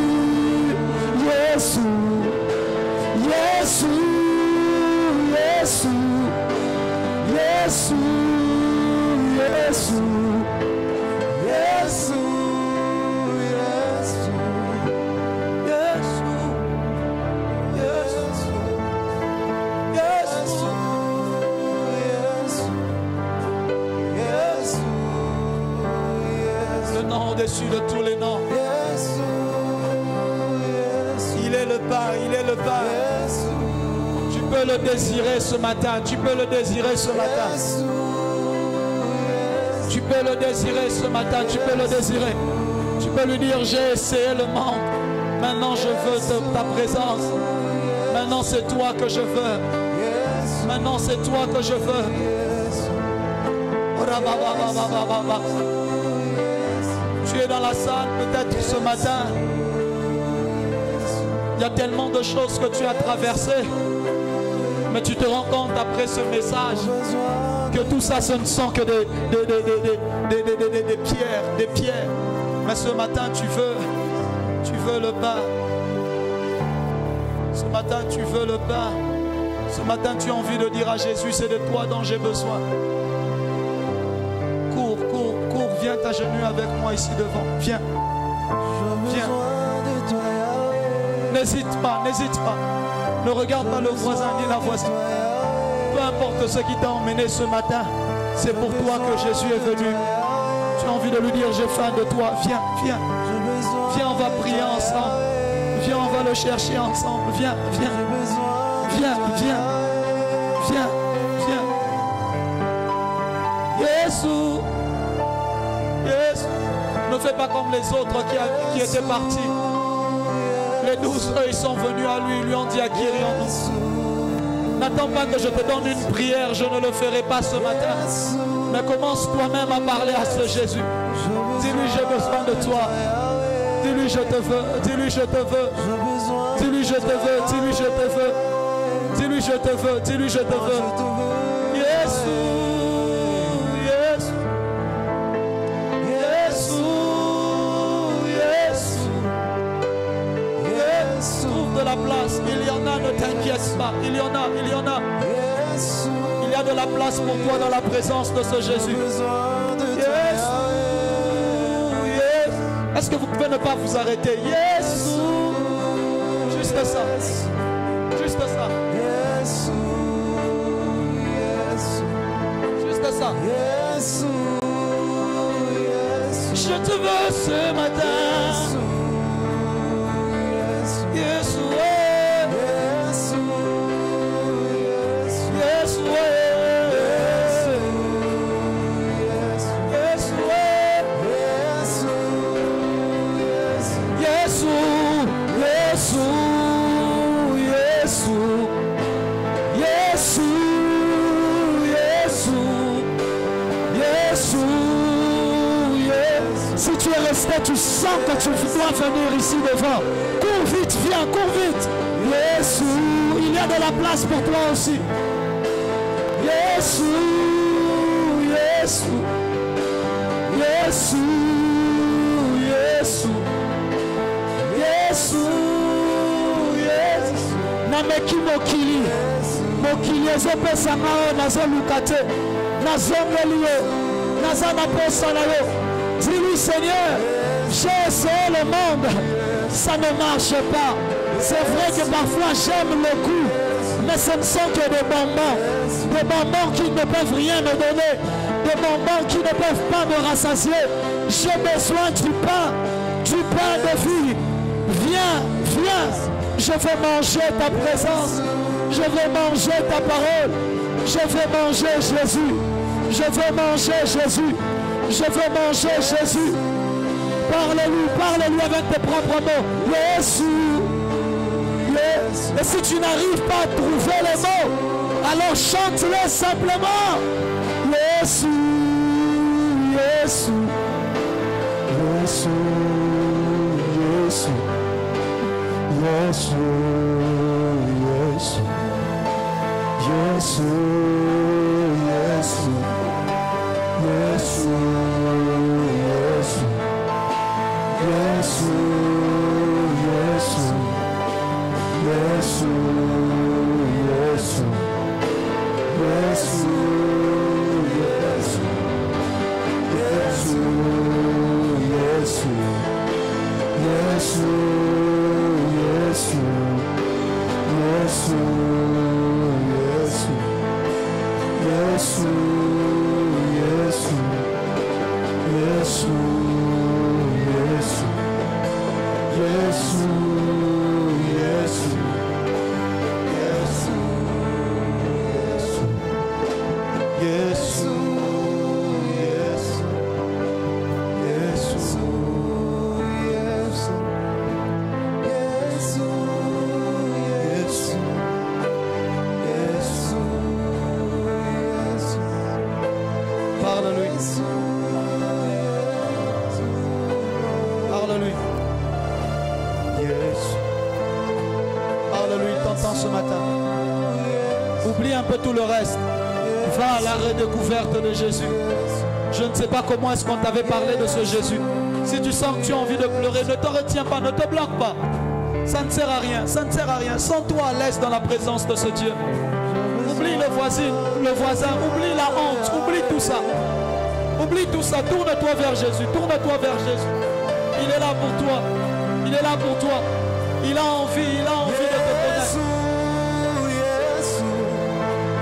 Jésus. Jésus. Jésus. Jésus. Jésus. Jésus. Au-dessus de tous les noms. Il est le pain, il est le pain. Tu peux le désirer ce matin, tu peux le désirer ce matin. Tu peux le désirer ce matin, tu peux le désirer. Tu peux lui dire, j'ai essayé le manque. Maintenant je veux ta présence. Maintenant c'est toi que je veux. Maintenant c'est toi que je veux. Tu es dans la salle peut-être ce matin. Il y a tellement de choses que tu as traversées. Mais tu te rends compte après ce message que tout ça ce ne sont que des pierres. Mais ce matin tu veux le pain. Ce matin tu veux le pain. Ce matin tu as envie de dire à Jésus, c'est de toi dont j'ai besoin. Viens t'agenouiller avec moi ici devant. Viens. Viens. N'hésite pas, n'hésite pas. Ne regarde pas le voisin ni la voisine. Peu importe ce qui t'a emmené ce matin, c'est pour toi que Jésus est venu. Tu as envie de lui dire, j'ai faim de toi. Viens, viens. Viens, on va prier ensemble. Viens, on va le chercher ensemble. Viens, viens. Viens, viens. Viens, viens. Jésus. Ne fais pas comme les autres qui étaient partis. Les 12, eux, ils sont venus à lui, ils lui ont dit, Akirions-nous. N'attends pas que je te donne une prière, je ne le ferai pas ce matin. Mais commence toi-même à parler à ce Jésus. Dis-lui, j'ai besoin de toi. Dis-lui, je te veux. Dis-lui, je te veux. Dis-lui, je te veux. Dis-lui, je te veux. Dis-lui, je te veux. Dis-lui, je te veux. Jésus, Jésus, Jésus, Jésus. Trouve de la place. Il y en a, ne t'inquiète pas. Il y en a, il y en a. Il y a de la place pour toi dans la présence de ce Jésus. Yes. Yes. Est-ce que vous pouvez ne pas vous arrêter? Yes. Juste ça. Juste ça. Juste ça. Je te veux ce matin. Yes. Si tu es resté, tu sens que tu dois venir ici devant. Cours vite, viens, cours vite. Jésus, il y a de la place pour toi aussi. Jésus, Jésus, Jésus, Jésus, Jésus, Jésus. Nameki mokili, mokili ezopesa ngao nazo lukate, nazo ngelio, nazo naposa na yo. Dis-lui, Seigneur, j'ai essayé le monde, ça ne marche pas. C'est vrai que parfois j'aime le goût, mais ce ne sont que des bonbons qui ne peuvent rien me donner, des bonbons qui ne peuvent pas me rassasier. J'ai besoin du pain de vie. Viens, viens, je veux manger ta présence, je veux manger ta parole, je veux manger Jésus, je veux manger Jésus. Je veux manger Jésus. Parle-lui avec tes propres mots. Jésus. Yes. Et si tu n'arrives pas à trouver les mots, alors chante-les simplement. Jésus. Jésus. Jésus. Jésus. Jésus. Jésus. Jésus. Jésus. Yes, yes, yes, yes, yes, yes, Ce matin, oublie un peu tout le reste, va à la redécouverte de Jésus. Je ne sais pas comment est-ce qu'on t'avait parlé de ce Jésus. Si tu sens que tu as envie de pleurer, ne te retiens pas, ne te bloque pas. Ça ne sert à rien, ça ne sert à rien. Sens-toi à l'aise dans la présence de ce Dieu. Oublie le voisin, oublie la honte, oublie tout ça. Oublie tout ça, tourne-toi vers Jésus, tourne-toi vers Jésus. Il est là pour toi, il est là pour toi. Il a envie de te connaître.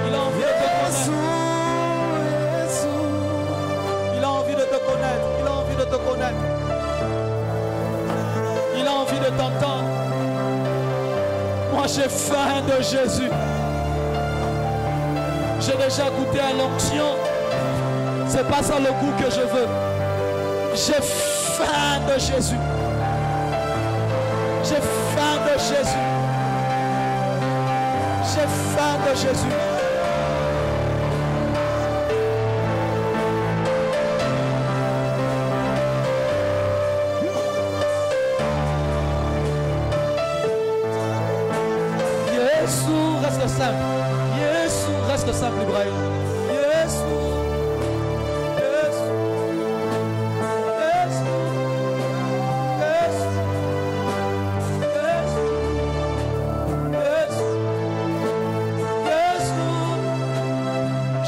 Il a envie de te connaître. Il a envie de te connaître. Il a envie de te connaître. Il a envie de t'entendre. Moi j'ai faim de Jésus. J'ai déjà goûté à l'onction. C'est pas ça le goût que je veux. J'ai faim de Jésus. J'ai faim de Jésus. J'ai faim de Jésus. Jésus, reste simple. Jésus, reste simple, Ibrahim. Jésus.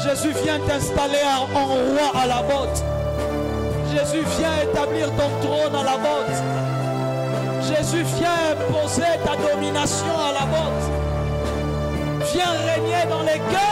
Jésus vient t'installer en roi à la botte. Jésus vient établir ton trône à la botte. Jésus vient imposer ta domination à la botte. Viens régner dans les cœurs.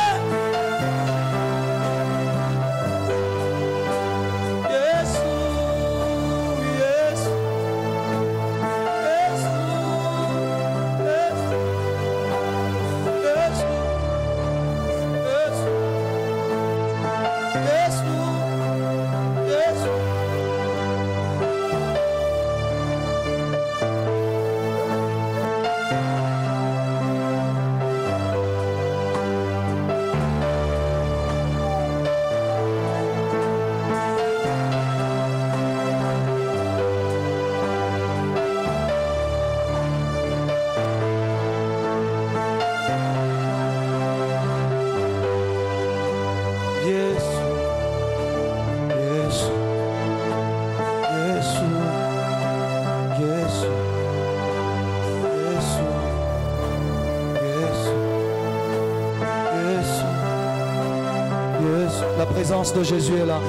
La présence de Jésus est là.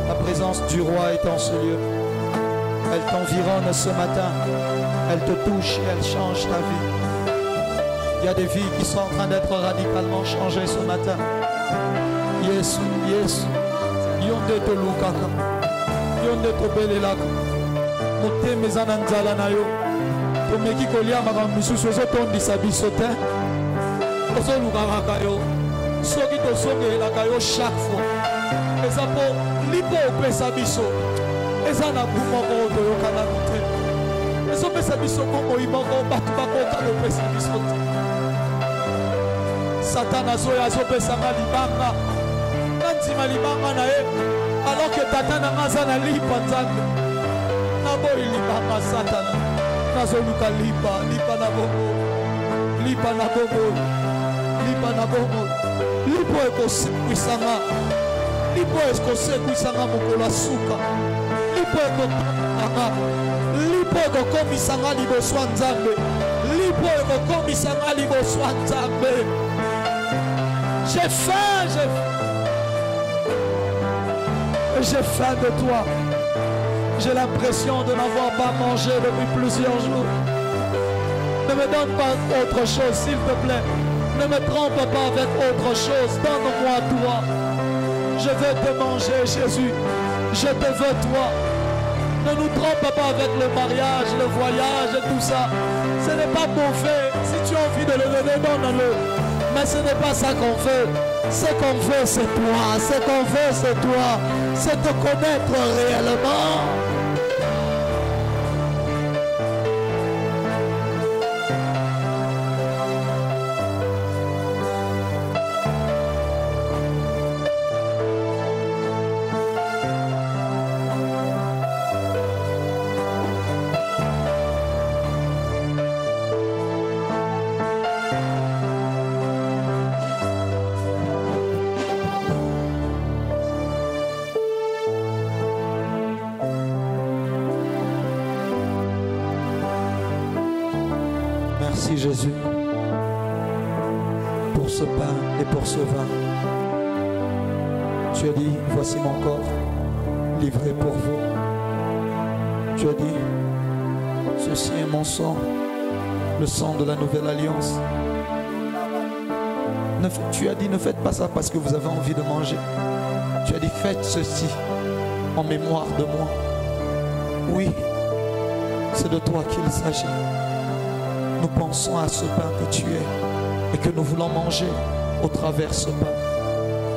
La présence du roi est en ce lieu. Elle t'environne ce matin. Elle te touche et elle change ta vie. Il y a des vies qui sont en train d'être radicalement changées ce matin. Yes, yes. Yonde te lukaka. Yonde te belelaka. Mote mezana nzala na yo. Tomeki kolia makambo misusu ezotondisa biso te. Ozolukaka yo. Soki tosongelaka yo chaque fois. Eza po lipo opesa biso. Eza na bu moko toyokana te. Ezopesa biso komoi moko bato bakoka kopesa biso te. Satan azoya azopesanga libanga. Nantima libanga na ye. Alors que tata na aza na lipa nzambe. Naboyi libanga Satan. Nazoluka lipa na bongo. Lipa na bongo. Lipa na bongo. Lipo ekosekwisanga. Lipo ekosekwisanga mokolo asuka. Lipo ekokanga. Lipo ekokomisanga liboso ya Nzambe. Lipo ekokomisanga liboso ya Nzambe. J'ai faim, j'ai faim de toi. J'ai l'impression de n'avoir pas mangé depuis plusieurs jours. Ne me donne pas autre chose, s'il te plaît. Ne me trompe pas avec autre chose. Donne-moi toi. Je veux te manger, Jésus. Je te veux toi. Ne nous trompe pas avec le mariage, le voyage et tout ça. Ce n'est pas mauvais. Si tu as envie de le donner, donne-le. Mais ce n'est pas ça qu'on veut. Ce qu'on veut, c'est toi. Ce qu'on veut, c'est toi. C'est te connaître réellement. Merci Jésus pour ce pain et pour ce vin. Tu as dit, voici mon corps livré pour vous. Tu as dit, ceci est mon sang, le sang de la nouvelle alliance. Tu as dit, ne faites pas ça parce que vous avez envie de manger. Tu as dit, faites ceci en mémoire de moi. Oui, c'est de toi qu'il s'agit. Nous pensons à ce pain que tu es et que nous voulons manger au travers ce pain.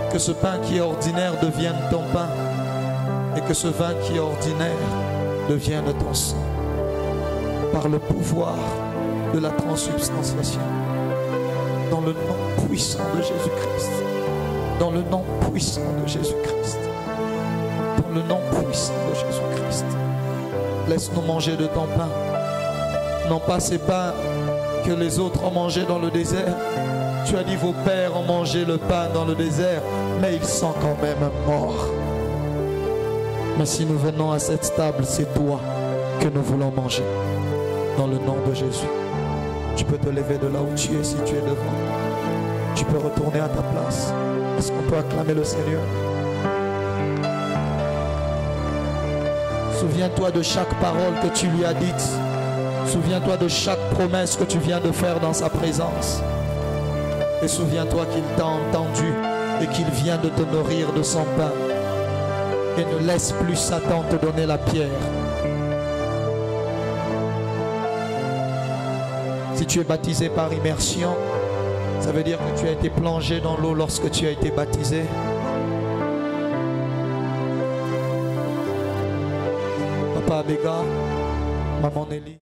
Que ce pain qui est ordinaire devienne ton pain et que ce vin qui est ordinaire devienne ton sang. Par le pouvoir de la transubstantiation. Dans le nom puissant de Jésus-Christ. Dans le nom puissant de Jésus-Christ. Dans le nom puissant de Jésus-Christ. Laisse-nous manger de ton pain. Non pas ces pains que les autres ont mangé dans le désert. Tu as dit vos pères ont mangé le pain dans le désert, mais ils sont quand même morts. Mais si nous venons à cette table, c'est toi que nous voulons manger. Dans le nom de Jésus. Tu peux te lever de là où tu es si tu es devant. Tu peux retourner à ta place. Est-ce qu'on peut acclamer le Seigneur? Souviens-toi de chaque parole que tu lui as dite. Souviens-toi de chaque promesse que tu viens de faire dans sa présence. Et souviens-toi qu'il t'a entendu et qu'il vient de te nourrir de son pain. Et ne laisse plus Satan te donner la pierre. Si tu es baptisé par immersion, ça veut dire que tu as été plongé dans l'eau lorsque tu as été baptisé. Papa Abega, Maman Nelly.